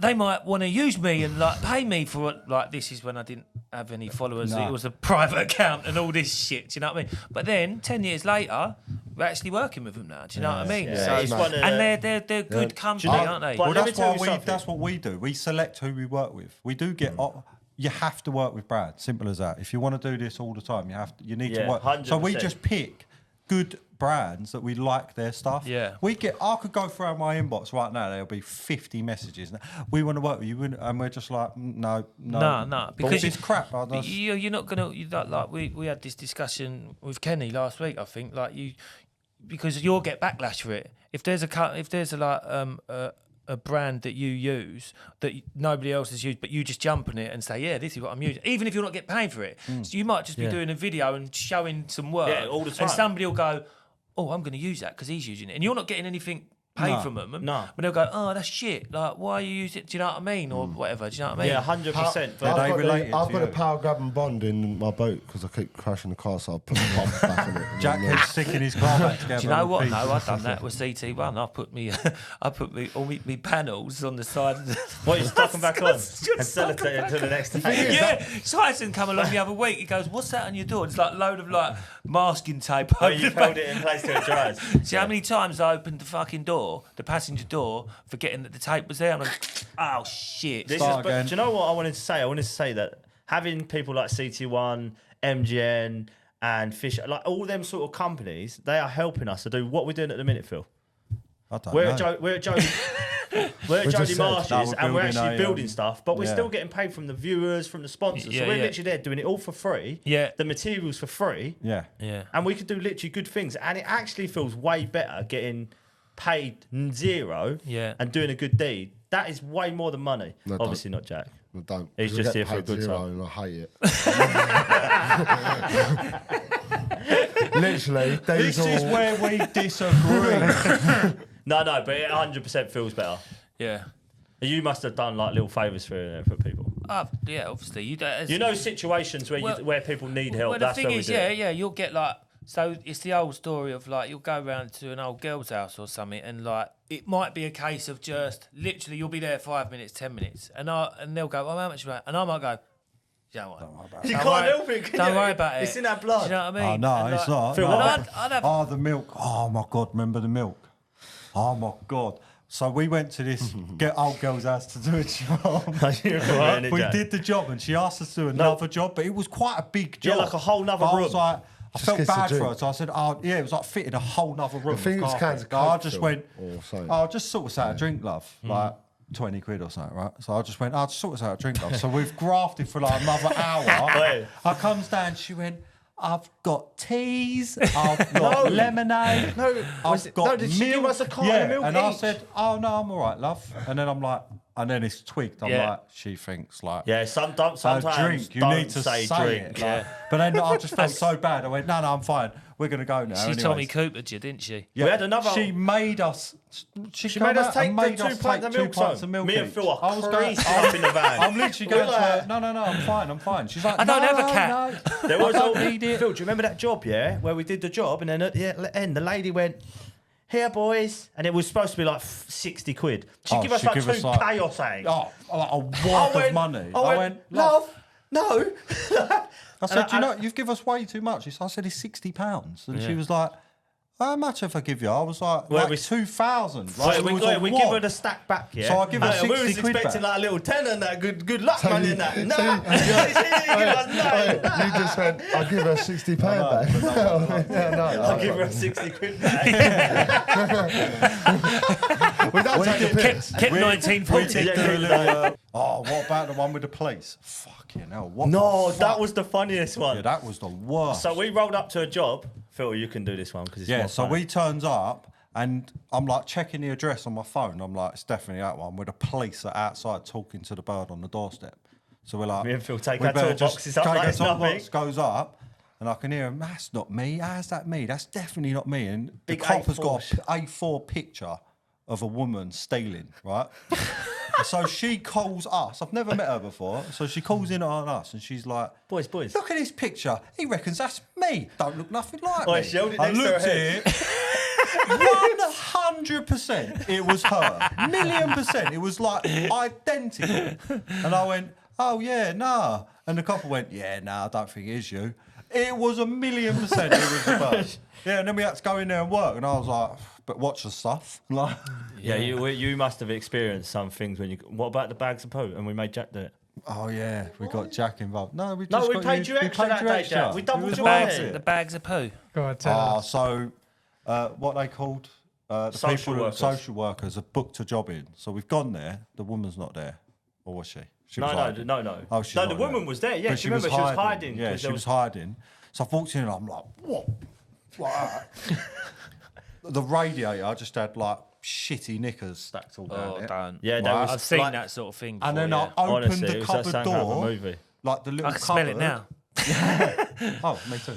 they might want to use me and like pay me for it. Like this is when I didn't have any followers. No. It was a private account and all this shit. Do you know what I mean? But then 10 years later, we're actually working with them now. Do you know what I mean? Yeah, So, it's one of and the- they're good company, aren't they? but Well, let me that's tell why you something. that's what we do. We select who we work with. We do get. You have to work with brands. Simple as that. If you want to do this all the time, you need Yeah, to work. So we 100%. just pick good brands that we like their stuff. Yeah. I could go through my inbox right now. There'll be 50 messages. We want to work with you, and we're just like, no. No, because it's crap. You're not gonna like we had this discussion with Kenny last week. I think like because you'll get backlash for it. If there's a brand that you use that nobody else has used, but you just jump on it and say, yeah, this is what I'm using, even if you're not getting paid for it. So you might just be doing a video and showing some work, Yeah, all the time. and somebody will go, oh, I'm going to use that because he's using it, and you're not getting anything paid from them. No. But they'll go, oh, that's shit. Like, why are you using it? Do you know what I mean? Or whatever. Do you know what I mean? Yeah, 100%. They related I've to got a you. power grab and bond in my boat because I keep crashing the car, so I'll put the pump back on it. and Jack then, keeps sticking his car back together. Do you know on the what? pieces. No, I've done that with CT1. I put all me panels on the side. Of the What, you stuck them back on and Stuck 'em sellotape it back to the next day? yeah, Tyson come along the other week. He goes, "What's that on your door?" It's like a load of like masking tape. Oh, over you the back. held it in place till it dries. See how many times I opened the fucking door, the passenger door, forgetting that the tape was there. And I'm like, oh shit. This Start is, but again. do you know what I wanted to say? I wanted to say that having people like CT1, MGN, and Fisher, like all them sort of companies, they are helping us to do what we're doing at the minute, Phil. I don't We're know. at Jody We Jody just said Marsh's, that we're and we're building actually a, building stuff, but we're yeah. still getting paid from the viewers, from the sponsors. Yeah, so we're yeah. literally there doing it all for free. Yeah. The materials for free. Yeah. Yeah. And we could do literally good things. And it actually feels way better getting paid zero Yeah. and doing a good deed. That is way more than money. No, Obviously not Jack. I don't. He's 'cause I just get here for a paid good zero time. and I hate it. Literally, This these is all. where we disagree. No, but it 100% feels better. Yeah. You must have done like little favours for people. Yeah, obviously. You know situations where Well- where people need help. Well, the That's thing where we is, do it. yeah, you'll get like. So it's the old story of like you'll go round to an old girl's house or something, and like it might be a case of just literally you'll be there 5 minutes, 10 minutes, and they'll go, "Oh, how much?" And I might go, "You know what? You Don't can't worry- help it. Can Don't you? worry about it. It's in our blood. Do you know what I Oh mean? no, And, it's like, not. Phil, No. what- I'd have- Oh, the milk. Oh my God, remember the milk? Oh my God. So we went to this old girl's house to do a job. We did the job, and she asked us to do another job, but it was quite a big job. Yeah, like a whole nother But I room. was like, I felt gets to bad for drink. her, so I said, "Oh, yeah." It was like fitting a whole nother room. I think of it's carpet. cans of I Coke, just Phil, went, or something. "Oh, just sort us out a drink, love." Like 20 quid or something, right? So I just went, "Oh, just sort us out a drink, love." So we've grafted for like another hour. Wait. I comes down, she went, "I've got teas, I've got lemonade, I've got did she give milk." us a carton of milk and I each? said, "Oh no, I'm all right, love." And then I'm like, and then it's tweaked. I'm Yeah. like, she thinks like, Yeah, sometimes a drink. You don't need to say drink. drink. Like, but then I just felt so bad. I went, "No, I'm fine. We're gonna go now." She anyways." Tommy Coopered you, didn't she? Yeah, We had another- She made us. She made us come take out the and made 2 us pints take of 2 milk pints home. of milk. Me and each. Phil are I was going- creasing up in the van. I'm literally going We're to her. like- No, I'm fine. She's like, I don't "No, have a cat." no, There was I all, don't need it. Phil, do you remember that job, yeah, where we did the job and then at the end the lady went, here, boys. And it was supposed to be like 60 quid. She'd give us she'd like give us 2k or something. Oh, like a wad of money. I went, love, no. I said, you know, you've given us way too much. I said, it's £60. And she was like, how much if I give you? I was like 2,000. Like, we give her the stack back, yeah? So I give her 60 we was quid expecting back. like a little tenner and that. Good luck, man, in that. No. You just went, I'll give her £60 back. I'll give her 60 quid back. We don't take the piss. Kept 1940. What about the one with the police? Fucking hell. What No, the fuck? that was the funniest one. Yeah, that was the worst. So we rolled up to a job. Phil, you can do this one because it's more so fun. we turns up and I'm like checking the address on my phone. I'm like, it's definitely that one. Where the police are outside talking to the bird on the doorstep. So we're like, Me and Phil take we our better toolboxes just up take like our it's nothing. toolbox, goes up, and I can hear him. That's not me. How's that me? That's definitely not me. And Big the cop has A4 got an A4 picture of a woman stealing, right? So she calls us. I've never met her before. So she calls in on us and she's like, Boys. look at this picture. He reckons that's me. Don't look nothing like Oh, me. she held it I next to her looked at head. it. 100% it was her. 1,000,000%. It was like identical. And I went, oh, yeah, nah. And the couple went, yeah, nah, I don't think it is you. It was 1,000,000% it was the bird. Yeah, and then we had to go in there and work. And I was like, but watch the stuff. Like, Yeah, you must have experienced some things when you. What about the bags of poo? And we made Jack do it. oh, yeah, we got Jack involved. No, we paid you extra that day, Jack. We doubled your money. The bags of poo. Go on, tell us. So, what they called the Social people, workers. social workers, have booked a job in. So we've gone there. The woman's not there, or was she? She was hiding. No. Oh, she's No, not the woman there. was there. Yeah, But she remember she was hiding. Yeah, 'cause she there was hiding. So I walked in and I'm like, what? Like that. The radiator, I just had like shitty knickers stacked all down Oh, there. don't. Yeah, there Right. was I've seen like- that sort of thing. And before, then yeah. I opened Honestly, it the was that cupboard sound out of a door, movie. like the little I can smell it cupboard. now. Oh, me too.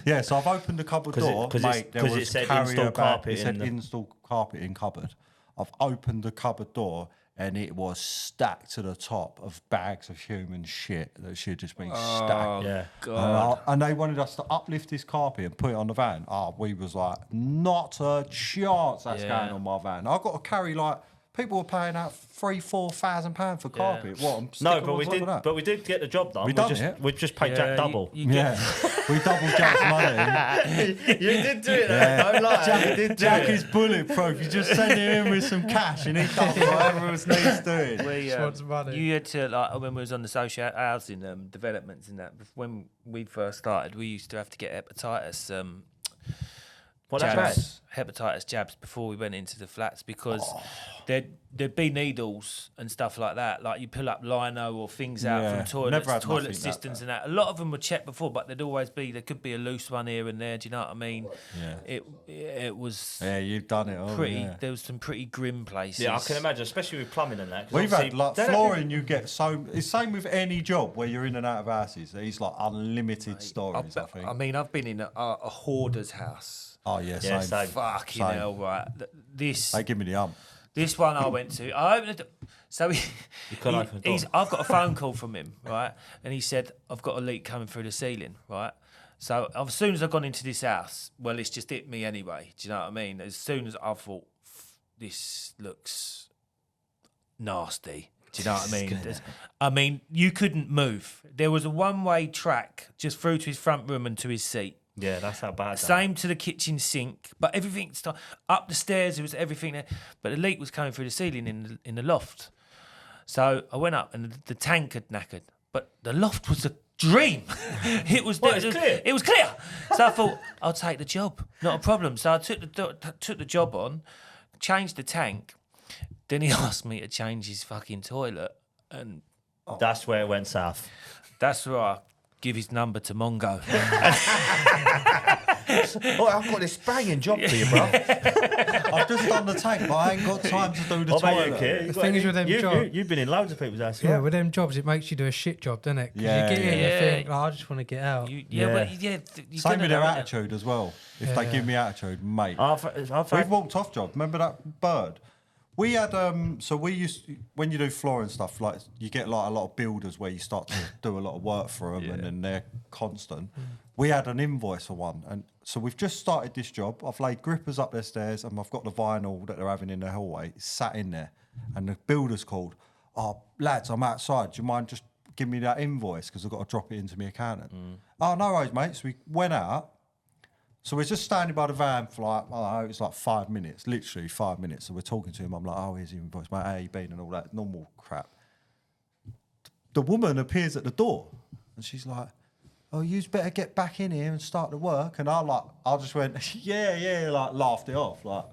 Yeah, so I've opened the cupboard 'Cause it- door, 'cause it's- mate. There 'cause was it said carrier install bag- carpet It said in the- install carpet in cupboard. I've opened the cupboard door and it was stacked to the top of bags of human shit that she had just been stacked. Yeah. And they wanted us to uplift this carpet and put it on the van. We was like, not a chance that's Yeah. going on my van. I've got to carry like, people were paying out £3,000-4,000 for carpet. What? I'm No, sticking but on we top did. of that. But we did get the job done. We done just, it. We just paid Jack double. You get, Yeah, we doubled Jack's money. You did do it. Don't lie. You did do Jack it. is bulletproof. You just send him in with some cash and he does whatever else needs doing. we, Just wants money. you had to, like, when we was on the social housing developments and that, when we first started, we used to have to get hepatitis What that bad? hepatitis jabs before we went into the flats because there'd be needles and stuff like that. Like you pull up lino or things out Yeah, from toilets, never had toilet nothing systems that and that. A lot of them were checked before, but there could be a loose one here and there. Do you know what I mean? Yeah. It was Yeah, you've done it all. pretty. Yeah. There was some pretty grim places. Yeah, I can imagine, especially with plumbing and that. 'cause We've had obviously like they don't- flooring. You get so. It's same with any job where you're in and out of houses. It's like unlimited stories. I think. I mean, I've been in a hoarder's house. Oh yeah, Yeah, same. same. Fucking Same. hell, right? This They give me the ump. This one I went to, I opened it. So couldn't open the door. I've got a phone call from him, right? And he said, I've got a leak coming through the ceiling, right? So as soon as I've gone into this house, well, it's just hit me anyway. Do you know what I mean? As soon as I thought, this looks nasty. Do you know what I mean? I mean, you couldn't move. There was a one-way track just through to his front room and to his seat. Yeah, that's how bad. that- Same to the kitchen sink, but everything up the stairs. There was everything there, but the leak was coming through the ceiling in the loft. So I went up, and the tank had knackered, but the loft was a dream. It was clear. It was clear. So I thought I'll take the job, not a problem. So I took the job on, changed the tank. Then he asked me to change his fucking toilet, and That's where it went south. that's where I give his number to Mongo. Oh, I've got this banging job for you, bro. I've just done the tank, but I ain't got time to do the What about you, toilet. kid? The thing is with them jobs- You've been in loads of people's houses. Yeah, right? with them jobs, it makes you do a shit job, doesn't it? 'Cause Yeah, you get in, yeah. you think, I just want to get out. Yeah. You're Same gonna with their know, innit? attitude as well. If they Yeah. give me attitude, mate. I've We've had, walked off job. Remember that bird? We had so we used when you do flooring stuff, like you get like a lot of builders where you start to do a lot of work for them, and then they're constant. We had an invoice for one, and so we've just started this job. I've laid grippers up their stairs, and I've got the vinyl that they're having in the hallway sat in there, and the builder's called. Oh, lads, I'm outside. Do you mind just giving me that invoice because I've got to drop it into my accountant? Oh, no worries, mate. So we went out. So we're just standing by the van for like, it was like 5 minutes, literally 5 minutes. So we're talking to him. I'm like, oh, here's the invoice, mate. How you been? And all that normal crap. The woman appears at the door and she's like, oh, you better get back in here and start the work. And I just went, yeah, like laughed it off. Like,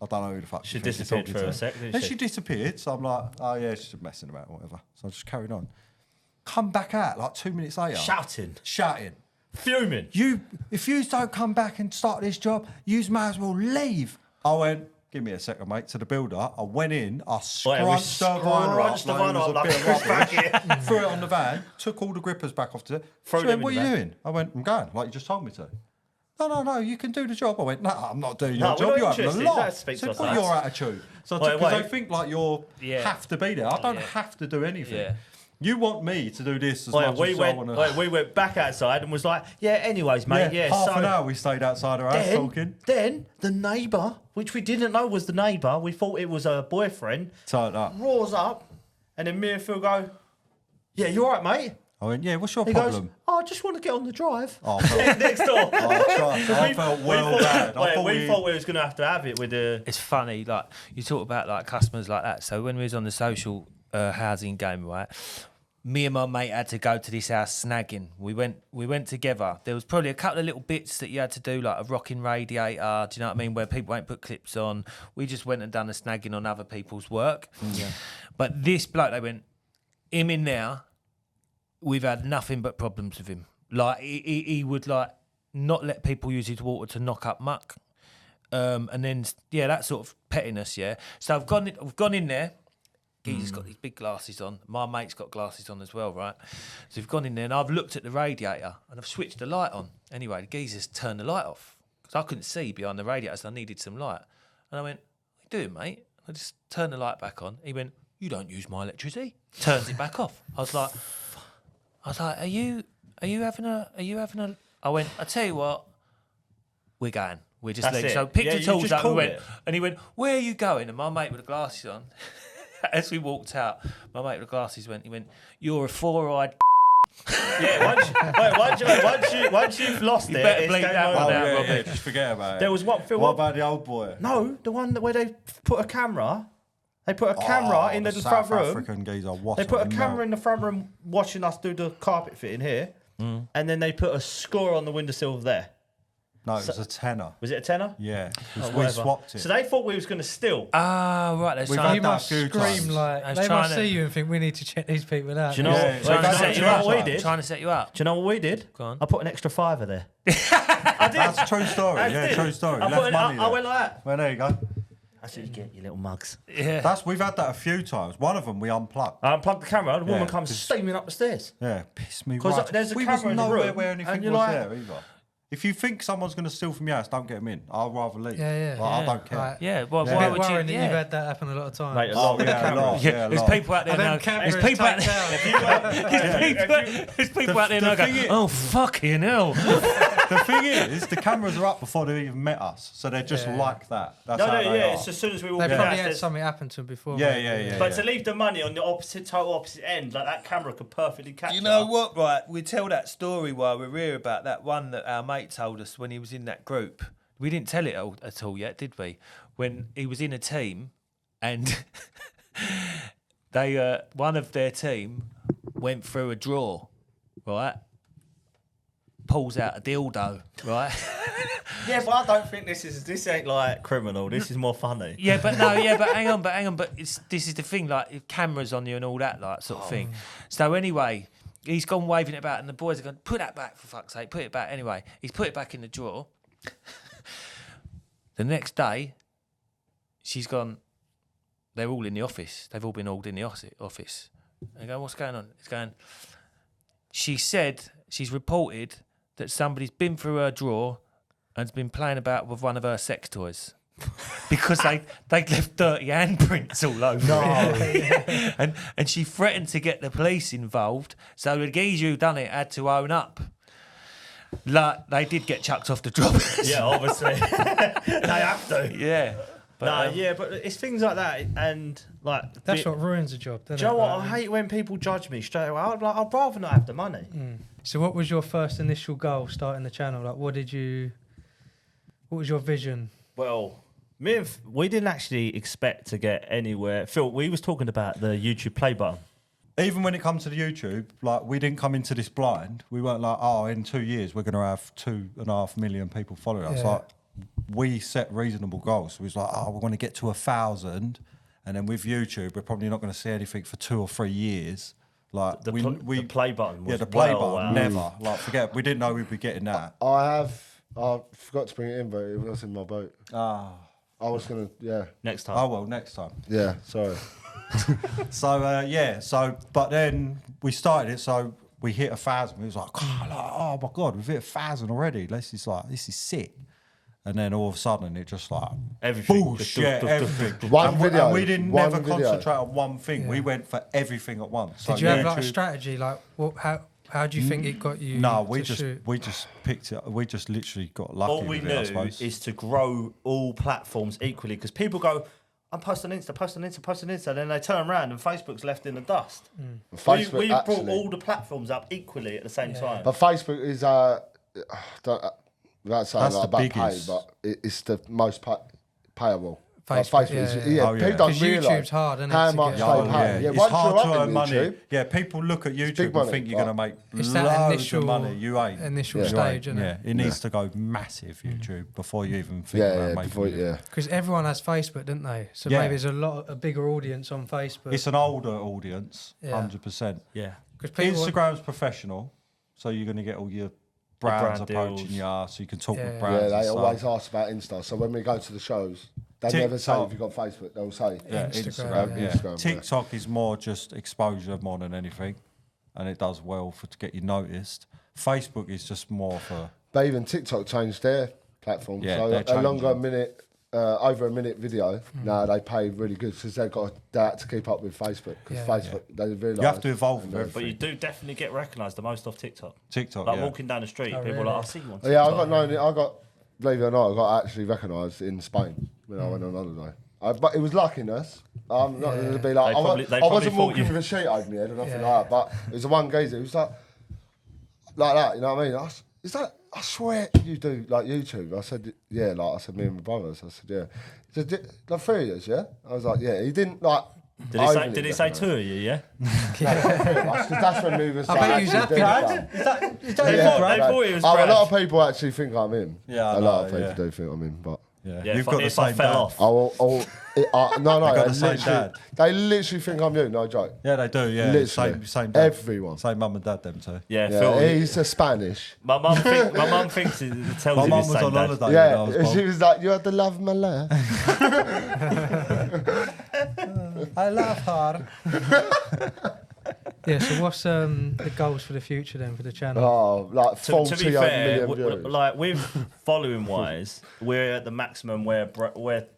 I don't know who the fuck She disappeared for a sec, didn't Then she? she disappeared. So I'm like, oh, yeah, she's just messing about or whatever. So I just carried on. Come back out like 2 minutes later. Shouting. Fuming. If you don't come back and start this job, you might as well leave. I went, give me a second, mate, to the builder. I went in, I scrunched the vinyl up like it was a bit of rubbish, threw it on the van, took all the grippers back off to it. She went, what are you doing? I went, I'm going, like you just told me to. No, you can do the job. I went, no, I'm not doing your job. You're having a lot. So put your attitude. So because they think like you have to be there. I don't have to do anything. Yeah. You want me to do this as much as I want to. We went back outside and was like, anyways, mate, half an hour we stayed outside our house talking. Then the neighbour, which we didn't know was the neighbour, we thought it was her boyfriend, roars up, and then me and Phil go, yeah, you all right, mate? I went, yeah, what's your He problem? goes, I just want to get on the drive. Oh, Next door. I felt bad. We thought we was going to have it with the... It's funny, like you talk about like customers like that. So when we was on the social housing game, right, me and my mate had to go to this house snagging. We went together. There was probably a couple of little bits that you had to do, like a rocking radiator, do you know what I mean, where people won't put clips on. We just went and done the snagging on other people's work. But this bloke, they went, him in there, we've had nothing but problems with him. Like he would like not let people use his water to knock up muck. And then that sort of pettiness, So I've gone in there. He's got these big glasses on. My mate's got glasses on as well, right? So we've gone in there and I've looked at the radiator and I've switched the light on. Anyway, the geezer's turned the light off because I couldn't see behind the radiator, so I needed some light. And I went, what are you doing, mate? I just turned the light back on. He went, you don't use my electricity. Turns it back off. I was like, are you having a? I went, I tell you what, we're going. We're just leaving. So picked the tools up and went. And he went, where are you going? And my mate with the glasses on, as we walked out, my mate with the glasses he went, you're a four-eyed. Once you've lost You it, better it's bleep game that one over. out, Robbie. Just forget about it. There was one. Phil, What about the old boy? No, the one where they put a camera. They put a camera in the front South room. African geezer. They put a camera in the front room watching us do the carpet fitting here, and then they put a score on the windowsill there. No, it was a tenner. Was it a tenner? Yeah, 'cause we Whatever. swapped it. So they thought we was going to steal. Ah, right. That's We've trying had You that must a few scream times. like I was they trying must to- see you and think we need to check these people out. Do you know? Yeah, what, so do that's you know what you what we are. did? trying to set you up. Do you know what we did? Go on. I put an extra $5 there. That's a true story. I True story. I, Left money I there. went like that. Well, there you go. That's what you get, you little mugs. Yeah. We've had that a few times. One of them we unplugged. I unplugged the camera. The woman Yeah, comes 'cause- steaming up the stairs. Yeah, pissed me 'Cause right. there's a we camera was in the nowhere room, where anything and was you're like- there either. If you think someone's going to steal from your house, don't get them in. I'd rather leave. Yeah. Like, I don't care. Right. Yeah. Well, Yeah. why I'm would you? worrying that Yeah. you've had that happen a lot of times. Mate, a Oh, lot with the yeah, a camera. lot. Yeah, Yeah, there's lot. people out there And now. then cameras There's people out taped there. out. There's people out there now thing going, is- oh fucking hell. The thing is, the cameras are up before they even met us, so they're just Yeah. like that. That's No, how no, they yeah. are. It's as soon as we walk They in the probably house, had there's- something happen to them before. Yeah, mate. yeah. But to leave the money on the total opposite end, like that camera could perfectly capture. You know what, right? We tell that story while we're here about that one that our mate told us when he was in that group. We didn't tell it at all yet, did we? When he was in a team and they one of their team went through a drawer, right? Pulls out a dildo, right? Yeah, but I don't think this ain't like criminal. This is more funny. Yeah, but hang on, but this is the thing, like cameras on you and all that, like sort of thing. So anyway, he's gone waving it about, and the boys are going, put that back for fuck's sake, put it back. Anyway, he's put it back in the drawer. The next day, she's gone. They're all in the office. They've all been hauled in the office. They go, what's going on? It's going. She said she's reported that somebody's been through her drawer and's been playing about with one of her sex toys. because they'd left dirty handprints all over it. And she threatened to get the police involved, so the geezer who done it had to own up. Like, they did get chucked off the job. Yeah, obviously. They have to. Yeah. But, but it's things like that, and like That's what ruins a job, doesn't Do you know it? what? I hate when people judge me straight away. I'd rather not have the money. So what was your first initial goal starting the channel? Like, what was your vision? Well, we didn't actually expect to get anywhere. Phil, we was talking about the YouTube play button. Even when it comes to the YouTube, like, we didn't come into this blind. We weren't like, oh, in 2 years we're going to have 2.5 million people following us. Yeah. Like, we set reasonable goals. So we was like, oh, we want to get to 1,000, and then with YouTube, we're probably not going to see anything for 2 or 3 years. Like The play button was the play well button, out. never. Like, forget, we didn't know we'd be getting that. I forgot to bring it in, but it was in my boat. Ah, I was gonna, Next time. oh well, next time. yeah. Sorry. But then we started it, so we hit 1,000. We was like, oh my god, we've hit 1,000 already. This is sick. And then all of a sudden, it just like Everything. bullshit, everything. One and video, and we didn't one never video. concentrate on one thing. Yeah. We went for everything at once. Did you have like a strategy? Like, how do you think it got you? No, to shoot? we just picked it. We just literally got lucky. All we with it, I knew suppose. is to grow all platforms equally, because people go, I'm posting Insta, then they turn around and Facebook's left in the dust. Facebook, We brought actually. all the platforms up equally at the same time. But Facebook is without saying That's like the about pay, biggest. but it's the most payable. Facebook, is, yeah. Oh, yeah. people don't 'Cause realise YouTube's hard, isn't it, how to much get- they Oh, pay. yeah. Yeah, It's once hard you're to up earn in money. YouTube, Yeah, people look at YouTube and money, think you're going to make It's that loads initial- of money. You ain't. initial You stage, ain't. isn't Yeah, it? it needs to go massive YouTube before you even think about making before, it. Because everyone has Facebook, don't they? So Yeah. maybe there's a bigger audience on Facebook. It's an older audience, Yeah. 100%. Yeah. Because people, Instagram's professional, so you're going to get all your brands brand approaching deals. you, so you can talk Yeah. with yeah, brands. and they stuff. always ask about Insta. So when we go to the shows, they never say TikTok. if you've got Facebook. They'll say Yeah, Instagram, yeah. Instagram, yeah. TikTok is more just exposure more than anything, and it does well to get you noticed. Facebook is just more for But even TikTok changed their platform. Yeah, so they're a longer changing. minute, over a minute video, now they pay really good because they've got that to keep up with Facebook. Because Yeah. Facebook, they realise you have to evolve with But everything. you do definitely get recognised the most off TikTok. TikTok, Like yeah. walking down the street, people really? are like, I see you on TikTok. Yeah, believe it or not, I got actually recognised in Spain when I went on holiday. But it was luckiness. I'm not going to be like, They I probably wasn't thought walking you- with a sheet over my head or nothing Yeah. like that. But it was the one geezer. It was like that, you know what I mean? Is that, I swear you do like YouTube. I said, yeah, like I said, me and my brothers. I said, yeah. He said, like 3 years, yeah? I was like, yeah. He didn't like. Did he say 2 of you, yeah? That's when we was I like, bet he was actually happy. doing They stuff. thought he was A Brad. lot of people actually think I'm him. Yeah, I a lot of know, people yeah. do think I'm him, but. Yeah, Yeah, you've if got I- the if I same fell dad. off. No, got they the same literally, dad. they literally think I'm you, no joke. Yeah, they do. Yeah, Literally. same dad. Everyone. Same mum and dad. Them too. Yeah, Yeah, Phil. he's a Spanish. My mum thinks it tells My him mum his was same on dad. holiday. when I was Yeah, born. she was like, "You are the love of my life." I love her. Yeah, so what's the goals for the future then for the channel? Oh, like To 48 be fair, million views. like with following wise, we're at the maximum where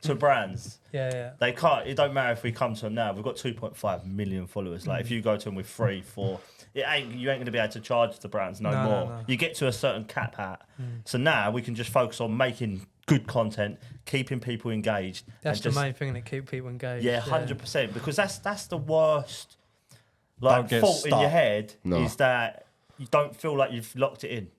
to brands. Yeah. They can't. It don't matter if we come to them now. We've got 2.5 million followers. Like if you go to them with 3, 4, you ain't going to be able to charge the brands no No, more. no. You get to a certain cap at. So now we can just focus on making good content, keeping people engaged. That's and the just, main thing that keep people engaged. Yeah, 100%. Because that's the worst. Don't Like get fault in your stuck. head No. is that you don't feel like you've locked it in.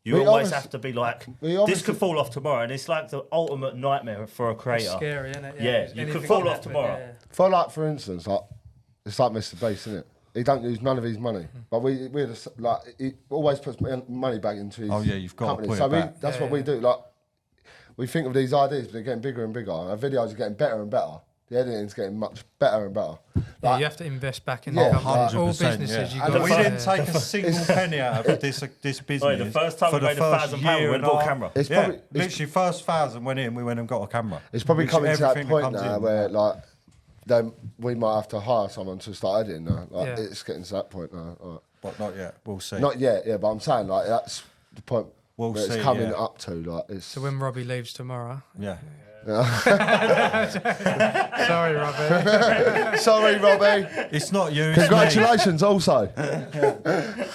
You We always obviously- have to be like, we this obviously- could fall off tomorrow, and it's like the ultimate nightmare for a It's creator. scary, isn't it? Yeah, you anything could fall can off happen, tomorrow. yeah. For instance, like it's like Mr. Beast, isn't it? He don't use none of his money, but we're just, like he always puts money back into his Oh, yeah, you've got to company. put So it back. that's what we do. Like we think of these ideas, but they're getting bigger and bigger. Our videos are getting better and better. The editing's getting much better and better. Yeah, Like, you have to invest back in Yeah, the company. 100%, All businesses, yeah. you And got we to didn't take a single penny out of this business. Oi, the first time for we made the first £1,000, we year went and and bought a half. camera. It's Yeah, probably literally first 1,000 went in, we went and got a camera. It's probably Literally coming to that everything that point comes now in. where like then we might have to hire someone to start editing now. Like Yeah. it's getting to that point now. Like, But not yet. We'll see. not yet, yeah, but I'm saying like that's the point We'll where see, it's coming yeah. up to. Like it's So when Robbie leaves tomorrow, Yeah. Sorry, Robbie. Sorry, Robbie. It's not you. It's me. Congratulations, also.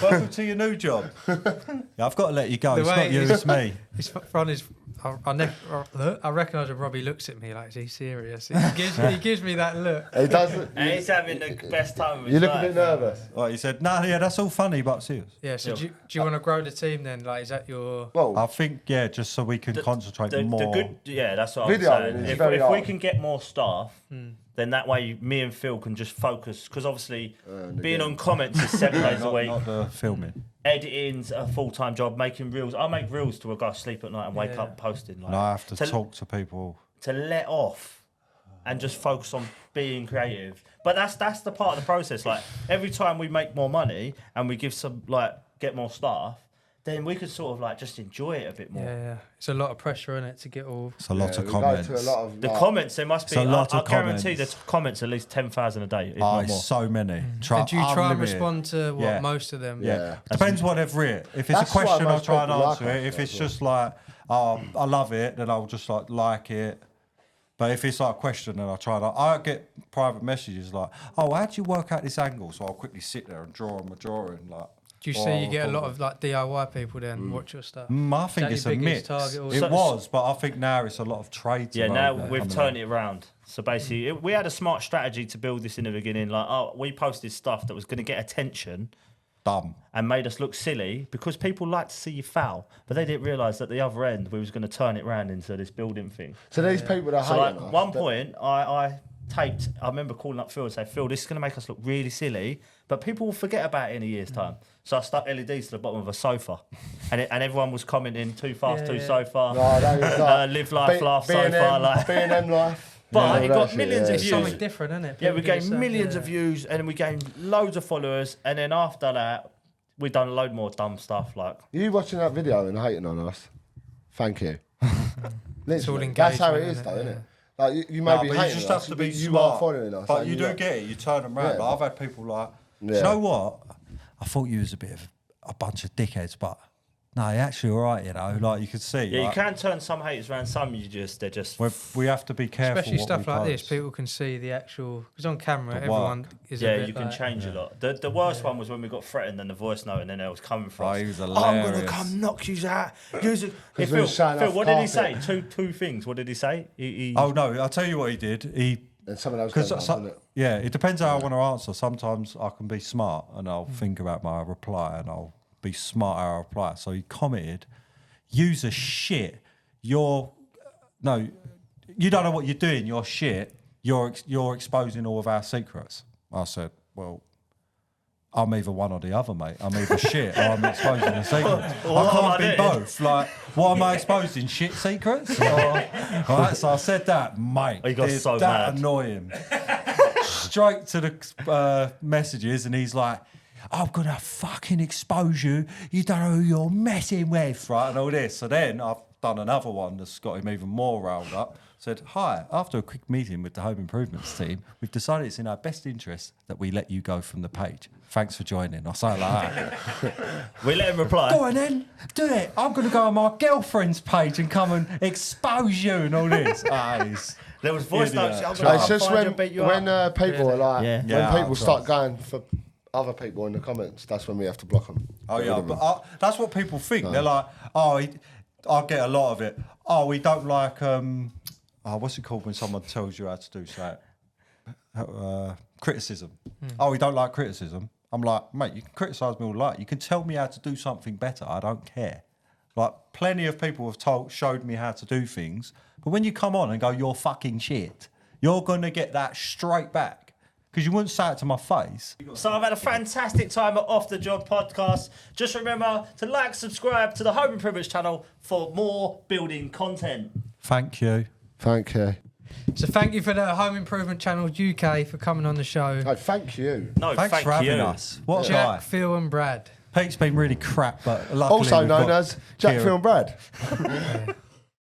Welcome to your new job. Yeah, I've got to let you go. The It's way not you. he's- It's me. It's from his. I recognise when Robbie looks at me like, is he serious? He gives me that look. He doesn't. And he's having the best time of his You look a life. bit nervous. Right, he said, "No, yeah, that's all funny, but serious." Yeah. So do you want to grow the team then? Like, is that your? Well, I think, yeah, just so we can concentrate more. That's what Video I'm saying. is If very we hard. can get more staff, then that way me and Phil can just focus. Because obviously, being on comments is 7 days a week. Not the filming. Editing's a full-time job. Making reels, I make reels to go sleep at night and wake up posting. Like, And I have to talk to people. to let off and just focus on being creative. But that's the part of the process. Like every time we make more money and we give some get more staff, then we could sort of just enjoy it a bit more. Yeah. It's a lot of pressure in it to get all. It's a lot of we comments. go to a lot of The comments, there must be. It's a lot I of guarantee comments. the comments at least 10,000 a day, if Oh, not more. it's so many. And do you try and unlimited. respond to what Yeah. most of them? Yeah. Depends what they've written. If it's That's a question, why I'll most try and people answer like it. us If it's as well. just like, oh, I love it, then I'll just like it. But if it's like a question, then I'll try and... I get private messages like, oh, how do you work out this angle? So I'll quickly sit there and draw on my drawing. Do you see you get a lot of DIY people then watch your stuff? I think Is it's that a your biggest mix. target or It something? was, but I think now it's a lot of trades. Yeah, now around we've there. turned it around. So basically, we had a smart strategy to build this in the beginning. We posted stuff that was going to get attention Dumb. and made us look silly because people like to see you foul, but they didn't realise at the other end we was going to turn it round into this building thing. So these people that So hate like us, one point, I remember calling up Phil and saying, Phil, this is going to make us look really silly, but people will forget about it in a year's time. So I stuck LEDs to the bottom of a sofa, and everyone was commenting, too fast, too sofa, No, that is like live life, laugh B&M, sofa, like. B&M life. But Yeah, it all got that millions shit, of It's views. something different, isn't it? Yeah, we People gained get millions some- of views, and then we gained loads of followers, and then after that, we done a load more dumb stuff like. You watching that video and hating on us? Thank you. Literally, all that's how it engagement, is, isn't though, it? isn't it? Like you may No, be but you hating just us, have to be but you smart. are following us. But and you do like- get it. You turn them round. Yeah. Like, I've had people like, do Yeah. you know what? I thought you was a bit of a bunch of dickheads, but no, you're actually all right, you know. Like you can see. Yeah, you like, can turn some haters around. Some they're just. we have to be careful. Especially what stuff we like this, post. people can see the actual. Because on camera, The everyone work. is. Yeah, a bit you can like, change a lot. The worst one was when we got threatened and the voice note, and then it was coming from Oh, us. he was I'm gonna hilarious. come knock you out. Hey, we Phil, were showing Phil, off what did he say? carpet. Two things. What did he say? He Oh no! I'll tell you what he did. He And some of those because goes on, doesn't it? yeah, it depends how I want to answer. Sometimes I can be smart and I'll think about my reply and I'll be smart how I reply. So he commented, "Use a shit. You don't know what you're doing. You're shit. You're exposing all of our secrets." I said, "Well, I'm either one or the other, mate. I'm either shit or I'm exposing the secrets. I can't be both. Like, what am I exposing? Shit secrets?" Right, so I said that, mate. He got did so that mad. annoy him. Straight to the messages, and he's like, "I'm gonna fucking expose you. You don't know who you're messing with," right, and all this. So then I've done another one that's got him even more riled up. Said, "Hi, after a quick meeting with the home improvements team, we've decided it's in our best interest that we let you go from the page. Thanks for joining." I say it like that. We let him reply. Go on then, do it. I'm going to go on my girlfriend's page and come and expose you and all this. There was voice Idiot. notes. I'm It's gonna It's just find you and beat you when up. people are like, Yeah. when Yeah, people I'll start try. going for other people in the comments, that's when we have to block them. Oh yeah, but that's what people think. They're like, "Oh, I get a lot of it. Oh, we don't like what's it called when someone tells you how to do something? Criticism. Oh, we don't like criticism." I'm like, "Mate, you can criticise me all you like. You can tell me how to do something better. I don't care." Like, plenty of people have showed me how to do things, but when you come on and go, "You're fucking shit," you're gonna get that straight back because you wouldn't say it to my face. So I've had a fantastic time at Off the Job Podcast. Just remember to subscribe to the Home Improvements channel for more building content. Thank you. Thank you. So thank you for the Home Improvement Channel UK for coming on the show. No, thank you. No, Thanks thank for having you. us. What a Jack, guy. Phil, and Brad. Pete's been really crap, but luckily Also we've known got as Jack, Keiran. Phil and Brad.